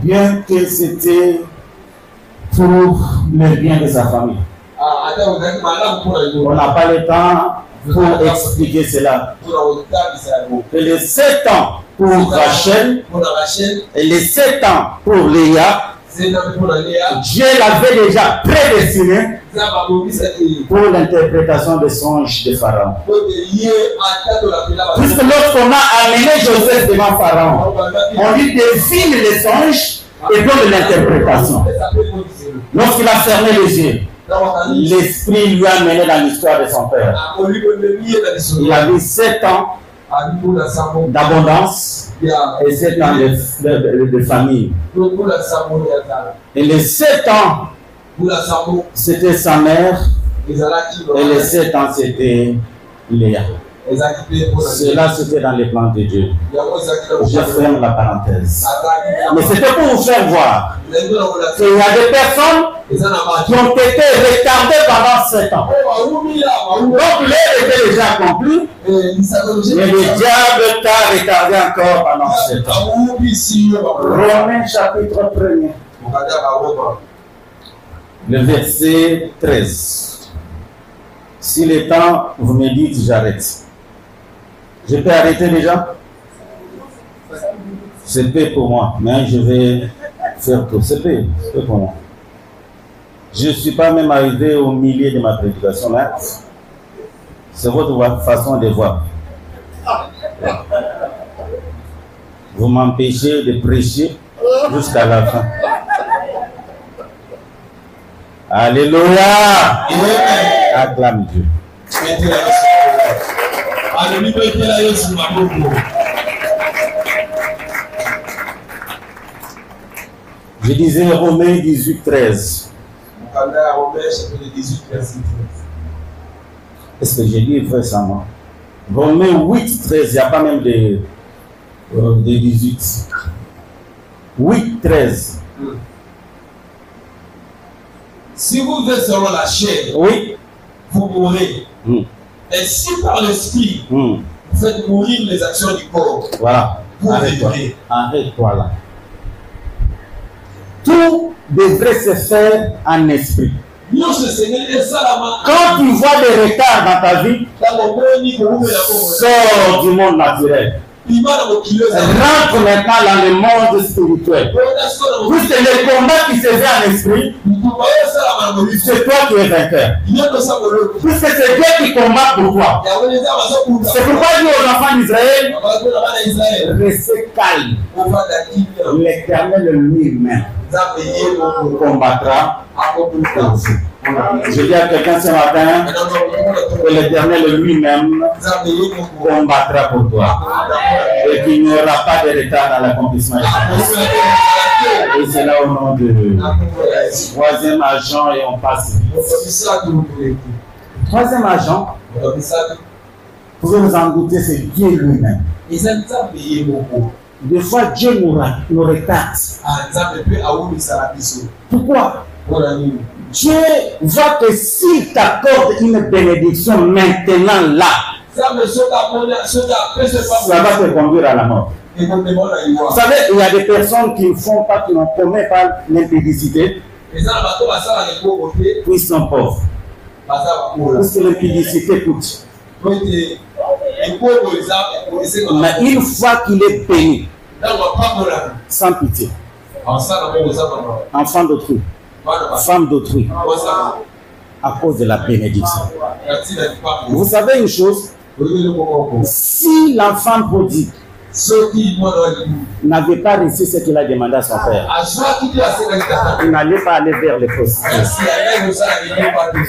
Speaker 1: Bien que c'était pour le bien de sa famille. On n'a pas le temps pour expliquer cela. Et les 7 ans pour Rachel et les 7 ans pour Léa, Dieu l'avait déjà prédestiné pour l'interprétation des songes de Pharaon. Puisque lorsqu'on a amené Joseph devant Pharaon, on lui devine les songes et donne l'interprétation. Lorsqu'il a fermé les yeux, l'esprit lui a mené dans l'histoire de son père. Il a eu 7 ans d'abondance et 7 ans de famille. Et les 7 ans, c'était sa mère. Et les 7 ans, c'était Léa. Cela, c'était dans les plans de Dieu. Je ferme la parenthèse. Mais c'était pour vous faire voir qu'il y a des personnes qui ont été retardées pendant 7 ans. Donc l'heure était déjà accomplie, mais le diable t'a retardé encore pendant 7 ans. Romains chapitre 1er. Le verset 13. Si le temps, vous me dites, j'arrête. Je peux arrêter déjà? C'est peu pour moi, mais je vais faire tout. C'est peu pour moi. Je ne suis pas même arrivé au milieu de ma prédication là. C'est votre façon de voir. Vous m'empêchez de prêcher jusqu'à la fin. Alléluia! Acclame Dieu. Je disais Romains 18, 13. Est-ce que j'ai dit récemment? Romains 8, 13, il n'y a pas même de 18. 8, 13.
Speaker 2: Si vous êtes selon la chair,
Speaker 1: Oui.
Speaker 2: vous mourrez. Et si par l'esprit, vous faites mourir les actions du corps,
Speaker 1: Voilà.
Speaker 2: vous
Speaker 1: Arrête-toi.
Speaker 2: vivrez.
Speaker 1: Arrête-toi là. Tout devrait se faire en esprit. Quand tu vois des retards dans ta vie, sors du monde naturel. Rentre maintenant dans le monde spirituel. Puisque le combat qui se fait en esprit, c'est toi qui es vainqueur. Puisque c'est Dieu qui combat pour toi. C'est pourquoi il dit aux enfants d'Israël, restez calme. L'Éternel lui-même combattra pour vous. Je dis à quelqu'un ce matin que l'Éternel lui-même combattra pour toi et qu'il n'y aura pas de retard dans l'accomplissement. Et c'est là au nom de troisième agent et on passe. Troisième agent, vous pouvez vous en douter, c'est Dieu lui-même. Des fois, Dieu nous retarde. Pourquoi? Dieu voit que s'il t'accorde une bénédiction maintenant là, ça va te conduire à la mort. Vous savez, il y a des personnes qui ne font pas, qui n'ont commis pas l'impudicité, puis ils sont pauvres. Parce que l'impudicité coûte. Mais une fois qu'il est béni, sans pitié, enfant d'autrui, femme d'autrui, à cause de la bénédiction. Vous savez une chose, si l'enfant prodigue n'avait pas reçu ce qu'il a demandé à son père, il n'allait pas aller vers les prostituées.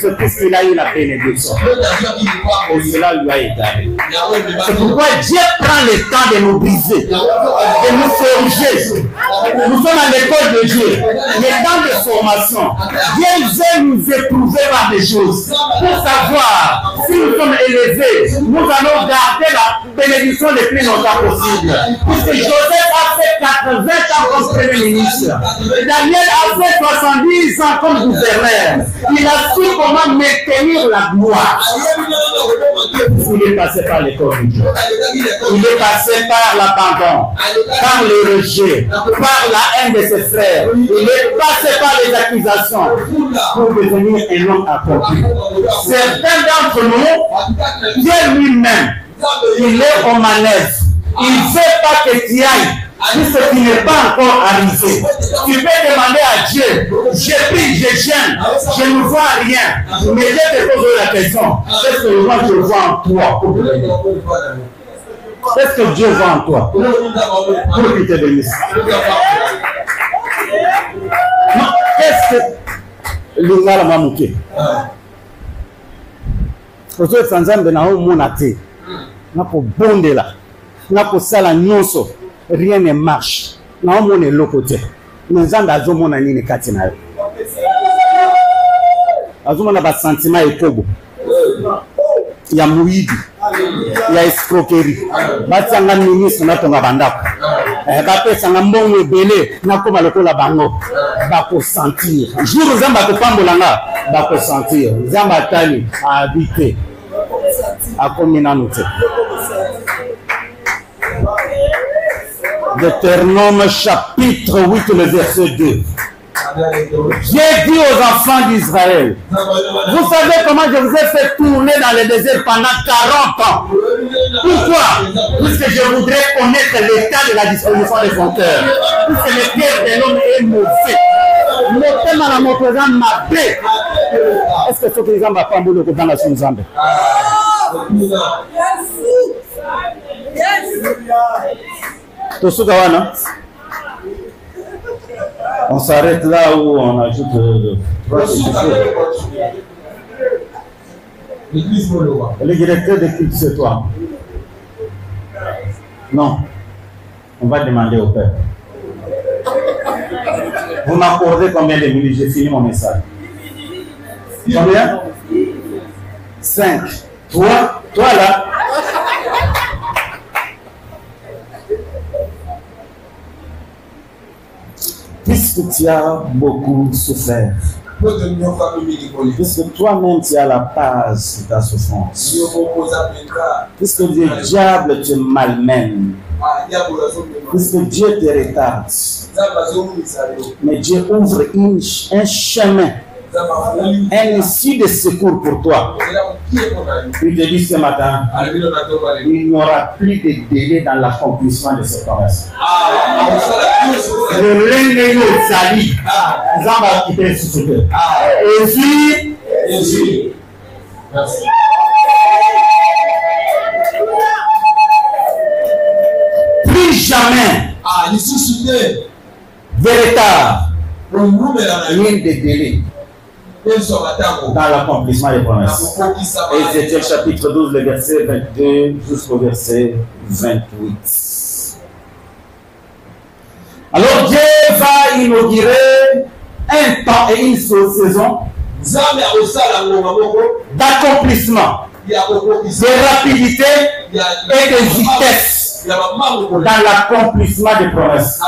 Speaker 1: C'est parce qu'il a eu la bénédiction. Et cela lui a égalé. C'est pourquoi Dieu prend le temps de nous briser, de nous forger. Nous sommes à l'école de Dieu. Le temps de formation. Dieu veut nous éprouver par des choses pour savoir si nous sommes élevés. Nous allons garder la bénédiction le plus longtemps possible. Puisque Joseph a fait 80 ans comme premier ministre. Daniel a fait 70 ans comme gouverneur. Il a su comment maintenir la gloire. Il est passé par l'école de Dieu. Il est passé par l'abandon, par le rejet, par la haine de ses frères. Il est passé par les accusations pour devenir un homme accompli. Certains d'entre nous, Dieu lui-même, il est aux manœuvres. Il ne veut pas que tu ailles, puisque tu n'es pas encore arrivé. Tu peux demander à Dieu, je prie, je gêne, je ne vois rien. Mais Dieu te pose la question, qu'est-ce que moi je vois en toi? Qu'est-ce que Dieu voit en toi? Pour qu'il te bénisse. Qu'est-ce que l'ingala m'a manqué? Parce que Sanzambe n'a pas monaté. N'a pas bondé là. N'a pas sala nyonso. Rien ne marche. N'a pas moné l'autre côté. Mais en a zomo na nini katina. Azomo na ba sentiment ekobo. Ya muidi. Ya escroquerie. Batanga ministre na tonga bandako. Bapesa nga mbongo ebele na koma lokola bango. Bako sentir. Jour zamba ko pambolanga bako sentir. Zamba tali a habiter. A kominanu te. Deutéronome chapitre 8, le verset 2. J'ai dit aux enfants d'Israël, vous savez comment je vous ai fait tourner dans le désert pendant 40 ans. Pourquoi? Puisque je voudrais connaître l'état de la disposition de son cœur. Puisque le cœur de l'homme est mauvais. Le thème à la montagne m'a bé. Est-ce que ce que les gens vont pas me le dans la Sunzambe? Tosugawana. On s'arrête là où on ajoute le directeur de culte, c'est toi. Non. On va demander au père. Vous m'accordez combien de minutes? J'ai fini mon message. Combien? 5. Toi là. Puisque tu as beaucoup souffert. Puisque toi-même tu es à la base de ta souffrance. Puisque le diable te malmène. Puisque Dieu te retarde. Mais Dieu ouvre un chemin, un issue de secours pour toi. Il te dit ce matin, il n'y aura plus de délai dans l'accomplissement de cette promesse. Le lundi, nous salut. Nous allons quitter ce sujet. Et puis, merci. Plus jamais, véritable, ligne de délai dans l'accomplissement des promesses. Ézéchiel chapitre 12, le verset 22 jusqu'au verset 28. Alors Dieu va inaugurer un temps et une saison d'accomplissement, de rapidité et de vitesse dans l'accomplissement des promesses.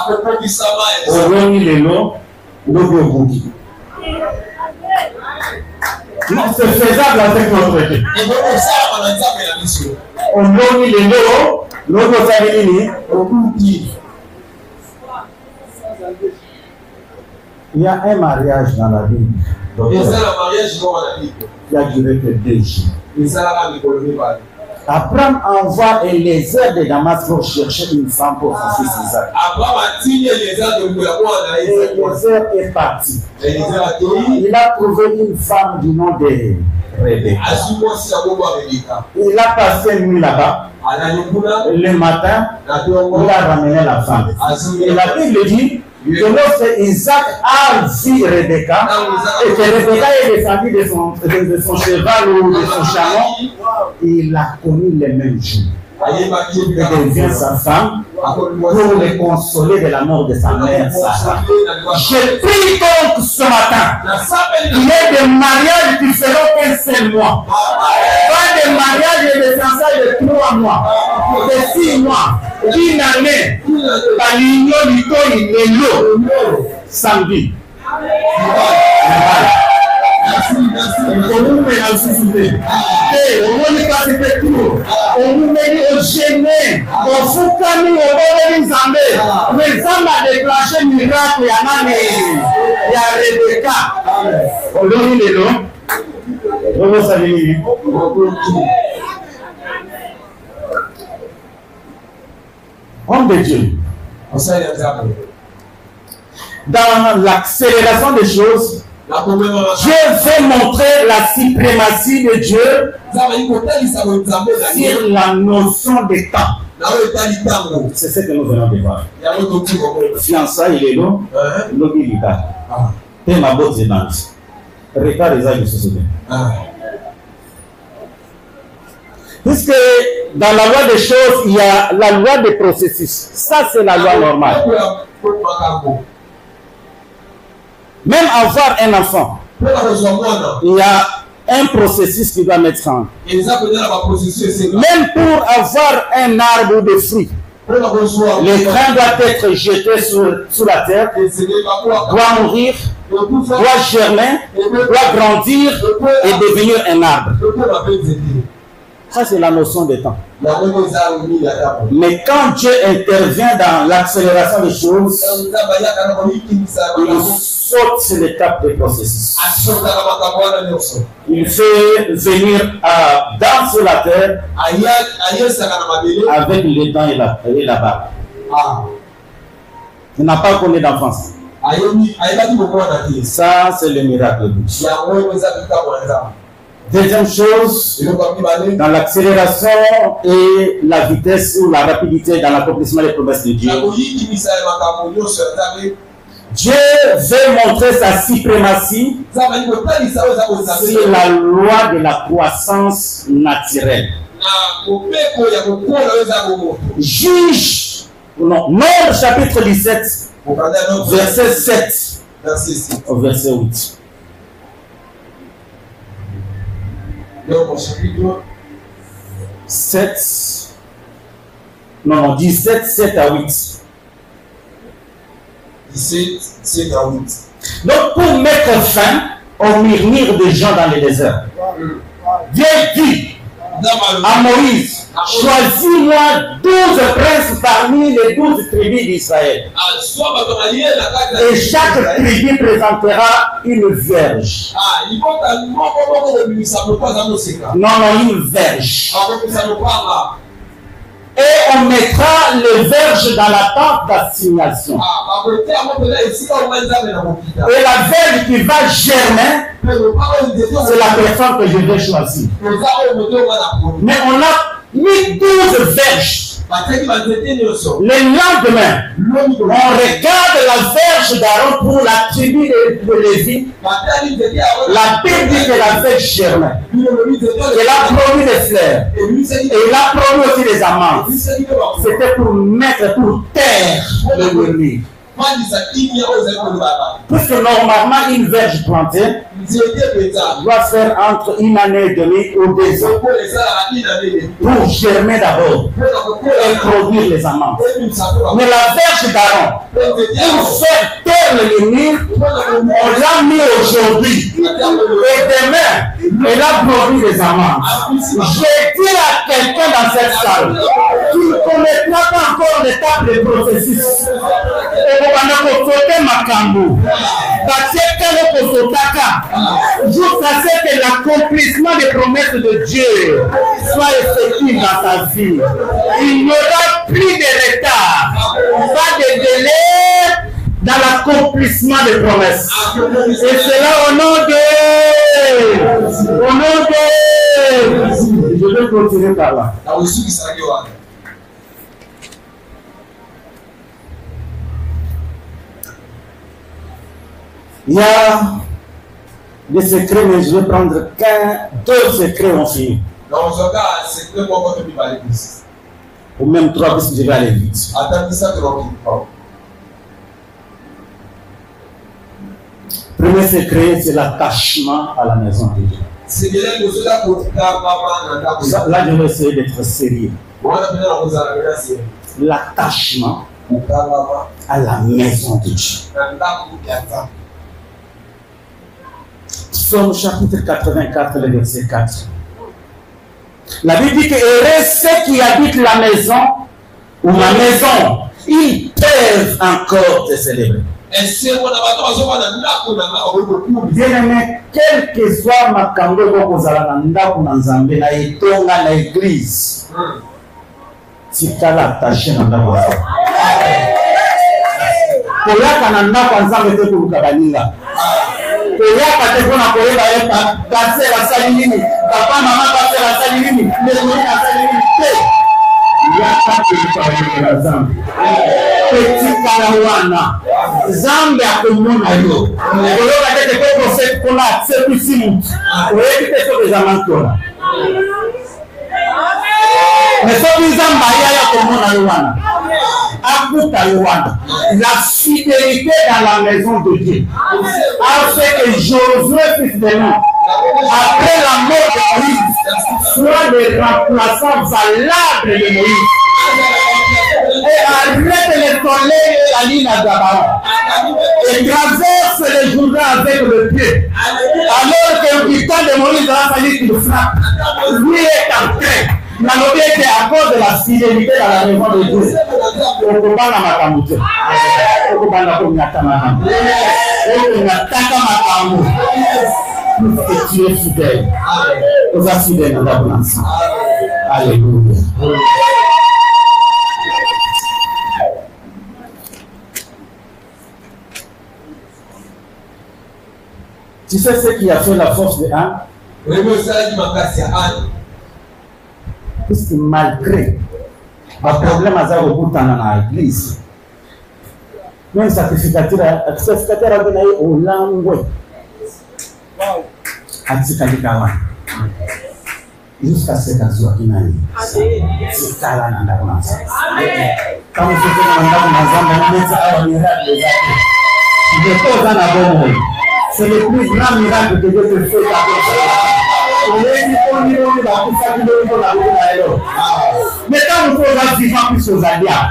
Speaker 1: Non, c'est faisable avec notre Dieu. Il y a un mariage dans la Bible. Il a duré que 2 jours. Abraham envoie Eliezer de Damas pour chercher une femme pour son fils Isaac. Eliezer est parti. Il a trouvé une femme du nom de Rebecca. Il a passé une nuit là-bas. Le matin, il a ramené la femme. Et la Bible dit que lorsque Isaac a vu Rebecca, et que Rebecca est descendue de son cheval ou de son chameau, il a connu les mêmes jours. Il devient sa femme pour le consoler de la mort de sa mère Sarah. Je prie donc ce matin, il y a des mariages qui feront qu'un seul mois. Pas des mariages et des fiançailles de 3 mois, de 6 mois, d'une année. Par l'union du corps, il est l'eau. Samedi. On nous met dans le souffle. On nous met pas de tout. On nous met au gêné. On fout comme nous, on va les Zambé. Mais ça m'a déclenché un miracle. Il y a Rebecca. On nous met l'eau. On va s'aligner. Homme de Dieu. Dans l'accélération des choses, Dieu veut montrer la suprématie de Dieu sur la notion de temps. C'est ce que nous venons de voir. Fiançailles, il est long, l'obélica. Et ma botte zénante. Retard des âges de société. Puisque dans la loi des choses, il y a la loi des processus. Ça, c'est la loi normale. Même avoir un enfant, il y a un processus qui doit mettre fin. Même pour avoir un arbre de fruits, le grain doit être jeté sur la terre, doit mourir, doit germer, doit grandir et devenir un arbre. Ça, c'est la notion de temps. Mais quand Dieu intervient dans l'accélération des choses, il saute sur l'étape des processus. Il fait venir dans la terre avec le temps et la barbe. Il n'a pas connu d'enfance. Ça, c'est le miracle de Dieu. Deuxième chose, dans l'accélération et la vitesse ou la rapidité dans l'accomplissement des promesses de Dieu, Dieu veut montrer sa suprématie sur la loi de la croissance naturelle. Juge, non, Nombre chapitre 17, verset 7 au verset 8.
Speaker 2: Donc, chapitre
Speaker 1: 7, non, 17, 7 à 8.
Speaker 2: 17 à 8.
Speaker 1: Donc, pour mettre fin au murmure des gens dans les déserts, Dieu dit à Moïse, choisis-moi 12 princes parmi les 12 tribus d'Israël. Et chaque tribu présentera une verge. Non, une verge. Et on mettra les verges dans la tente d'assignation. Et la verge qui va germer, c'est la personne que je vais choisir. Mais on a mis 12 verges. Le lendemain, on regarde la verge d'Aaron pour la tribu de Lévi. La Bible dit que la verge germait. Elle a promis des fleurs. Et il a promis aussi des amandes. C'était pour mettre, pour taire le murmure. Puisque normalement, une verge plantée doit faire entre 1 année et demie ou 2 ans pour germer d'abord et produire les amandes. Mais la verge d'Aaron, pour faire taire le murmure, on l'a mis aujourd'hui. Et demain, elle a produit des amandes. Je dis à quelqu'un dans cette salle qui ne connaîtra pas encore l'étape de processus. Jusqu'à ce que l'accomplissement des promesses de Dieu soit effectif dans ta vie. Il n'y aura plus de retard, pas de délai dans l'accomplissement des promesses. Et cela au nom de... Je vais continuer par là. Il y a des secrets, mais je vais prendre 2 secrets aussi. Ou même 3 parce que je vais aller vite. Premier secret, c'est l'attachement à la maison de Dieu. Là, je vais essayer d'être sérieux. L'attachement à la maison de Dieu. Psaume chapitre 84, le verset 4. La Bible dit que heureux ceux qui habitent la maison ou la maison, ils peuvent encore te célébrer. Bien-aimé, quel que soit ma kambo kozala ndako na nzambe na etonga na église, tikala attaché na ndako. Koyaka na ndako nzambe te koluka baninga. Koyaka te mpona koyeba ye paster asali nini, papa mama paster asali nini, lemoyi asali nini te. Yaka koluka baninga na nzambe. Petikala wana. Zambe akomona yo. Koloka te te koko kona sepisi mutu. Oyebi te so bezamantola. Mais soki nzambe ayaya komona yo wana. Akuta yo wana. La fidélité dans la maison de Dieu a fait que Josué, fils de Nun, après la mort de Moïse, soit le remplaçant valable de Moïse. Et arrête le soleil et la ligne à Gabaon. Et traverse le Jourdain avec le pied. Alors que le temps de Moïse a fallu qu'il frappe. Lui est en train. Nalobi était à cause de la fidélité dans la maison de Dieu. Okubana makamute. Okubana kunyata makamute. Okunyataka makamute. Parce que tu es fidèle. Aux fidèles dans la place. Alléluia. Tu sais ce qui a fait la force de Anne? Puisque malgré le problème à l'église, même sacrificateur a donné au langue. Jusqu'à cette occasion, il a dit c'est là dans la France. Quand vous faites c'est le plus grand miracle que Dieu peut faire. Mais quand vous pouvez vivre plus aux alliés,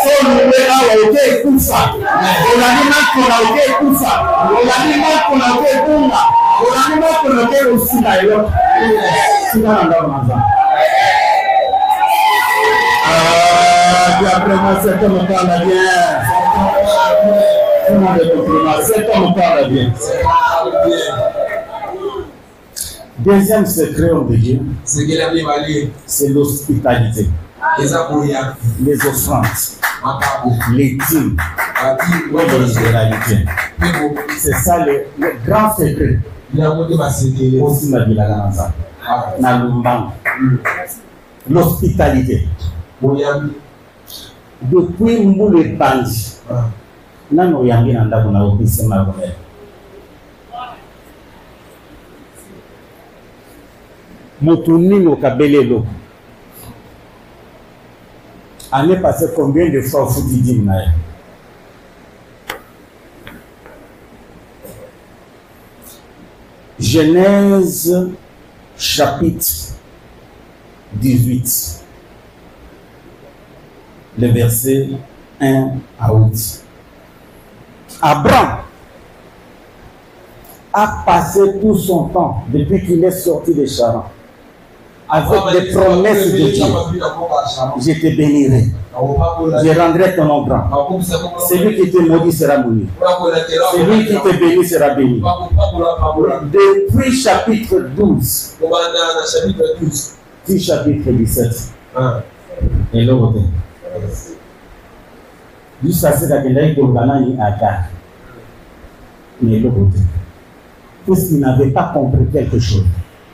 Speaker 1: si on nous met là, ok, tout ça. On a dit qu'on a ok, tout ça. On a dit qu'on a ok, tout ça. On a dit qu'on a ok, aussi d'ailleurs. C'est dans la puis après moi, cet homme parle bien. Cet homme parle bien. Deuxième secret de Dieu, c'est l'hospitalité. Les offrandes, les dîmes, l'hospitalité. C'est ça le grand secret. Aussi ma vie la l'hospitalité. Depuis Moule Bandi, nano yangi nanda kuna ofisi magomero. Motunino kabelelo. Année passée, combien de fois vous dites Naï? Genèse chapitre 18. Le verset 1 à 8. Abraham a passé tout son temps depuis qu'il est sorti de Charan avec des promesses de Dieu. Je te bénirai. Je rendrai ton nom grand. Celui qui te maudit sera maudit. Celui qui te bénit sera béni. Depuis chapitre 12. Puis chapitre 17. Et l'autre. Jusqu'à ce qu'il ait gagné à Ghana. Mais l'autre. Puisqu'il n'avait pas compris quelque chose.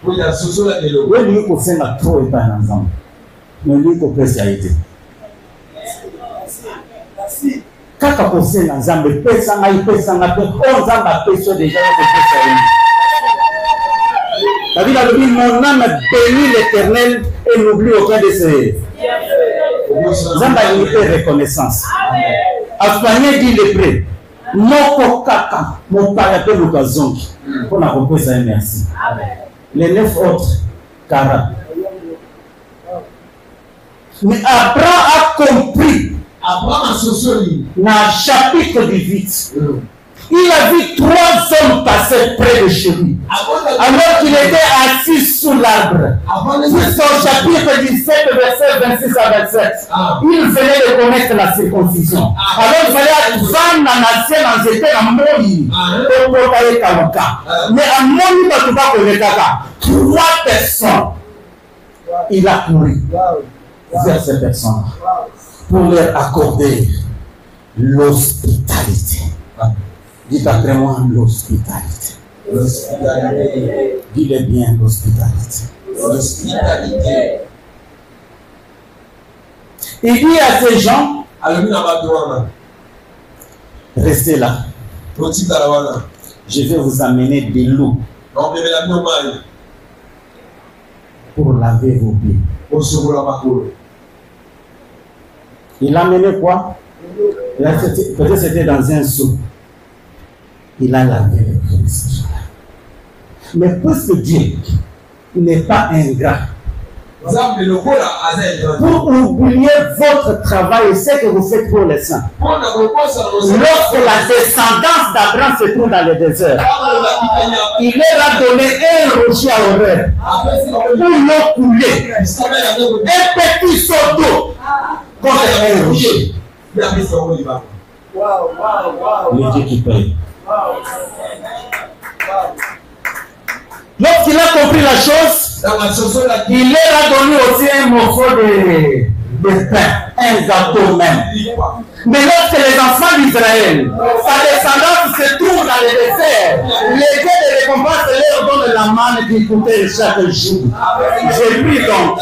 Speaker 1: Oui, lui, il faut faire trop et pas ensemble. Mais lui, il faut faire ça. Quand on fait ensemble, il peut s'en aller, il peut s'en aller. 11 ans, il peut déjà la Bible a dit, mon âme bénit l'Éternel et n'oublie aucun de ses. Zamba unité reconnaissance. Afanye dit le prêt. Moko kaka, mon père peut nous zongi. Pour la repose et merci. Les 9 autres, 40. Mais Abraham a compris. Abraham a socialisé. Dans le chapitre 18. Il a vu 3 hommes passer près de chez lui. Alors qu'il était assis sous l'arbre. Sur son chapitre 17, verset 26 à 27. Il venait de connaître la circoncision. Alors il fallait vendre la nation en jeter en Moïse. Mais en Moïse, tu vas connaître 3 personnes. Il a couru vers ces personnes pour leur accorder l'hospitalité. Dites après moi l'hospitalité. L'hospitalité. Dis-le bien, l'hospitalité. L'hospitalité. Il dit à ces gens, restez là. Je vais vous amener de l'eau pour laver vos pieds. Il a amené quoi? Peut-être c'était dans un seau. Il a lavé les pieds. Mais puisque Dieu n'est pas ingrat, pour oublier votre travail et ce que vous faites pour les saints, lorsque la descendance d'Abraham se trouve dans le désert, il leur a donné un rocher à l'horaire pour l'eau couler, un petit seau d'eau contre un rocher. Le Dieu qui paye. Lorsqu'il a compris la chose, il leur a donné aussi un morceau de pain, un gâteau même. Mais lorsque les enfants d'Israël, sa descendance se trouve dans le désert, les dieux de récompense leur donnent la manne qui coûtait chaque jour. Je prie donc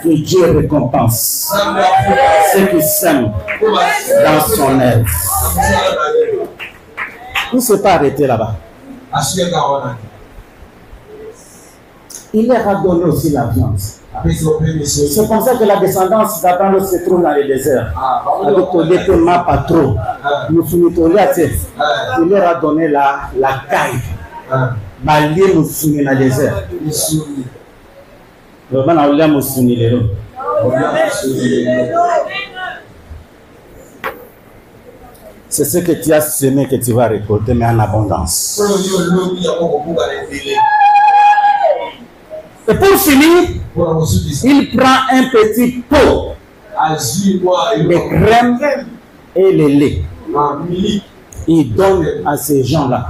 Speaker 1: que Dieu récompense ceux qui s'aiment dans son œuvre. Il ne s'est pas arrêté là-bas. Il leur a donné aussi la viande. C'est comme ça que la descendance d'Abraham se trouve dans le désert. Avec le ma pas trop. Il leur a donné la caille. Balie Moussuni dans le désert. Le ban a oula Moussuni les roues. C'est ce que tu as semé que tu vas récolter, mais en abondance. Et pour finir, il prend un petit pot de crème et le lait. Il donne à ces gens-là.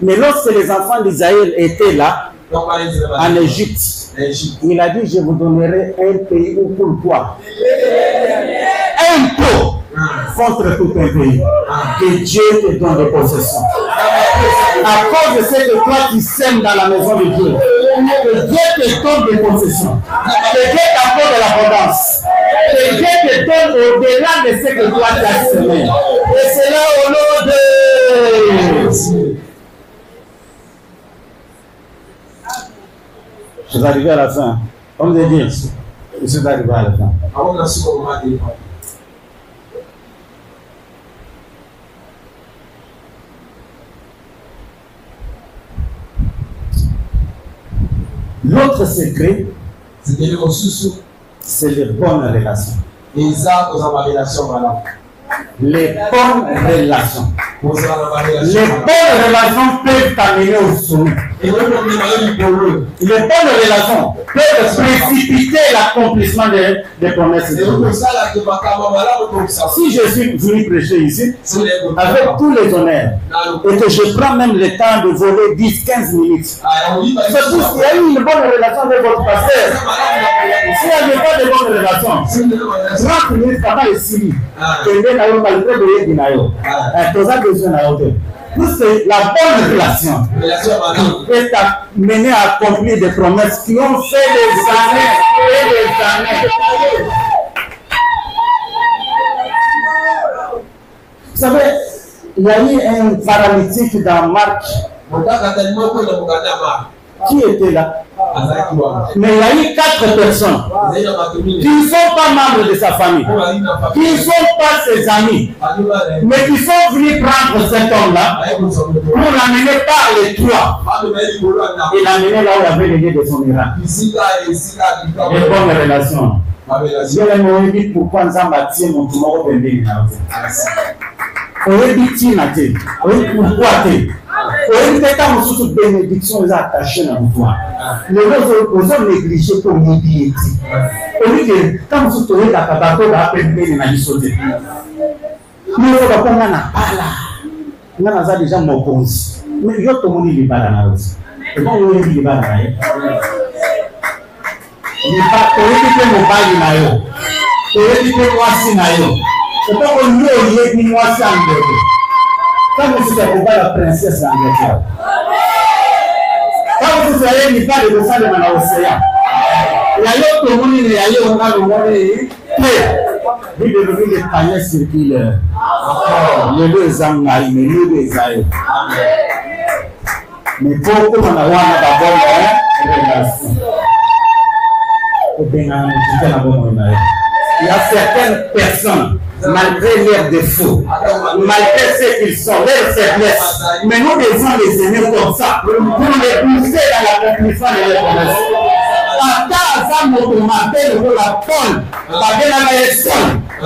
Speaker 1: Mais lorsque les enfants d'Israël étaient là, en Égypte, il a dit, je vous donnerai un pays où pourquoi un pot contre tout un pays que Dieu te donne de possession. À cause de ce que toi tu sèmes dans la maison de Dieu, que Dieu te donne des possessions, que Dieu t'apporte de l'abondance, que Dieu te donne au-delà de ce que toi tu as semé. Et c'est là au nom de... Je suis arrivé à la fin. Comme je dis, je suis arrivé à la fin. L'autre secret, c'est les bonnes relations. Les bonnes relations. Les bonnes relations peuvent t'amener au sommet. Les bonnes relations peuvent précipiter l'accomplissement des promesses de Dieu. Si je suis venu prêcher ici, avec tous les honneurs, et que je prends même le temps de voler 10-15 minutes, c'est tout s'il y a eu une bonne relation avec votre pasteur. S'il n'y avait pas de bonne relation, 30 minutes pendant les 6 000, la bonne relation peut t'amener à accomplir des promesses qui ont fait des années et des années. Vous savez, il y a eu un paralytique dans Marc qui était là. Mais il y a eu 4 personnes qui ne sont pas membres de sa famille, qui ne sont pas ses amis, mais qui sont venus prendre cet homme-là pour l'amener par les toits et l'amener là où il y avait les lieux de son miracle. Les bonnes relations. Je vais dire pourquoi nous avons bâti mon tour au Bénin. On est victime à terre. On est pourquoi terre. On est quand surtout bénédiction est attachée dans le toit. Les autres négligés pour nous dire. On dit que quand vous êtes là, vous avez appelé à l'issoter. Nous ne pouvons pas là. Nous avons déjà mon cause. Mais il y a tout le monde qui est là. Et quand on est là, il n'y a pas de mobile na yo. Il n'y a pas de moisi na yo. C'est pas qu'on y ait ni moisi en dehors. Quand vous êtes la princesse en dehors. Quand vous êtes ni pas de ça de mon océan. Il y a eu tout le monde, il y a eu on a le monde. Il devient les paniers circulaires. Le deux ans na il le deux ans. Mais beaucoup on a one d'abord relation. Il y a certaines personnes, malgré leurs défauts, malgré ce qu'ils sont, leurs faiblesses, mais nous devons les aimer comme ça, pour les pousser dans l'accomplissement de leurs promesses.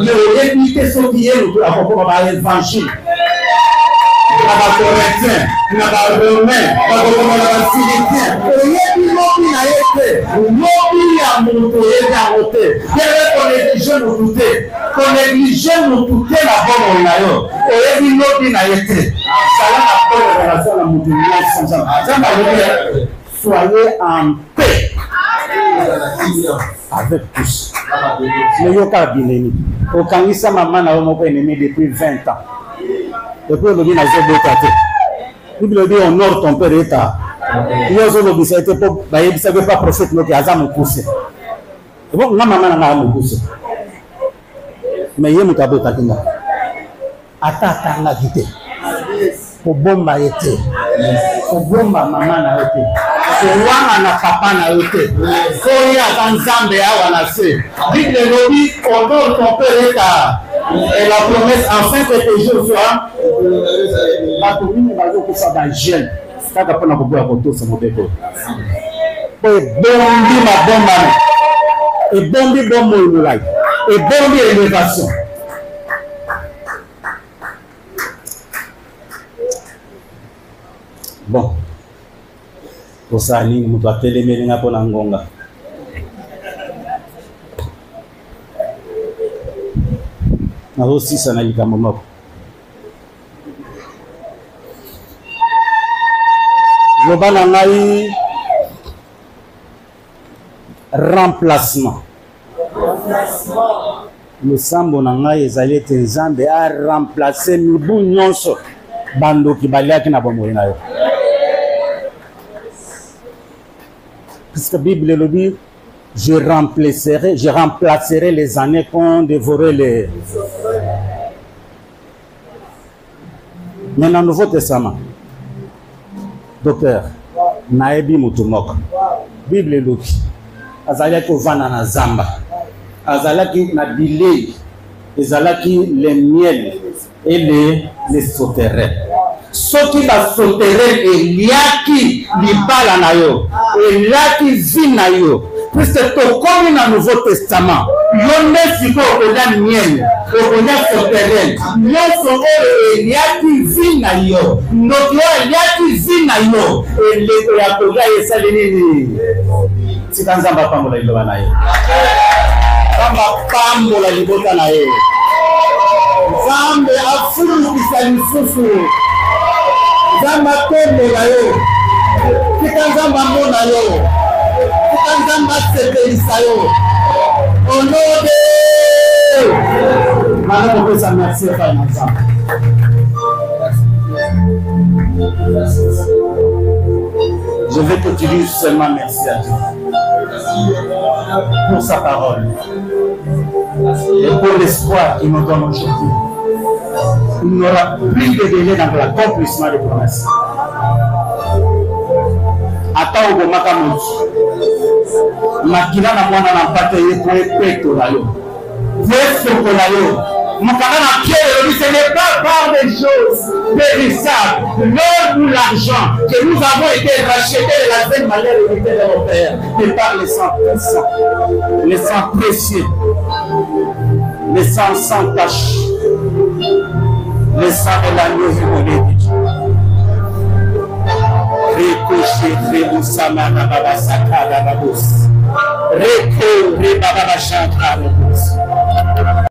Speaker 1: Mais au répliquer ce qui est le rapport à l'évangile. Pas correctien, pas romain, pas philippien. Et il a monté. Qu'on néglige nous douter. Qu'on néglige nous douter la bonne on et il n'a été. Ça a pas de relation à mon soyez en paix avec tous. Mais il y a pas d'ennemi. Au Kanisa maman n'a pas ennemi depuis 20 ans. Depuis le bien à Zébotate. Il le dit honore ton père État. Il y a aussi ça était pour il savait pas prophète mais qui a me poussé. Bon maman n'a me poussé. Mais il y a mutabo takinga. Atata la vite. Pour bomba été. Pour bomba maman na été. Pour na papa na été. Faut y a Nzambe awa na se. Dit le lobby honore ton père État. Et la promesse, enfin que tes jours soient, la commune va dire que ça va gêner. kaka mpona koboya kotosa mobeko po ebombi mabombana ebombi bomoi molai ebombi élévation bon tosala nini moto atelemeli nga mpona ngonga nazosisa na likambo moko loba na ngai remplacement losambo na ngai ezali ete nzambe aremplace mibu nyonso bandoki baliaki na bomoi na yo puisque Bible le dit je remplacerai les années qu'ont dévoré les mais dans le Nouveau Testament docteur naebi mutu moko Bible elobi azalaki kovanda na zamba azalaki na bilei ezalaki le miel et les sauterelles soki basauterelle eliaki libala na yo eliaki vi na yo puisque tokomi na Nouveau Testament yo nde sikoyo okolia miel okolia sauterelle nyonso oyo eliaki vi na yo ndoki oyo eliaki vi na yo eleko ya kolia esali nini tika nzambe apambola liloba na ye nzambe apambola libota na ye nzambe afulukisa lisusu nzambe atombola yo tika nzambe amona yo tika nzambe asepelisa yo onode mana kopesa merci epai na nzambe je vais que tu dises seulement merci à Dieu pour sa parole et pour l'espoir qu'il nous donne aujourd'hui. Il n'aura plus de délai dans l'accomplissement des promesses. Ata obomaka motu makila na mwana na mpate ye po epeto na yo po esokola yo mokanda na pierre ce n'est pas par des choses périssables l'or ou l'argent que nous avons été rachetés de la vaine malheur héritée de nos pères mais par les sangs puissants les sangs précieux les sangs sans tache les sangs de l'agneau immolé de Dieu. Ricochet, Reboussama, Baba Sakada, Babous. Reco, Rebaba Chantra, Babous.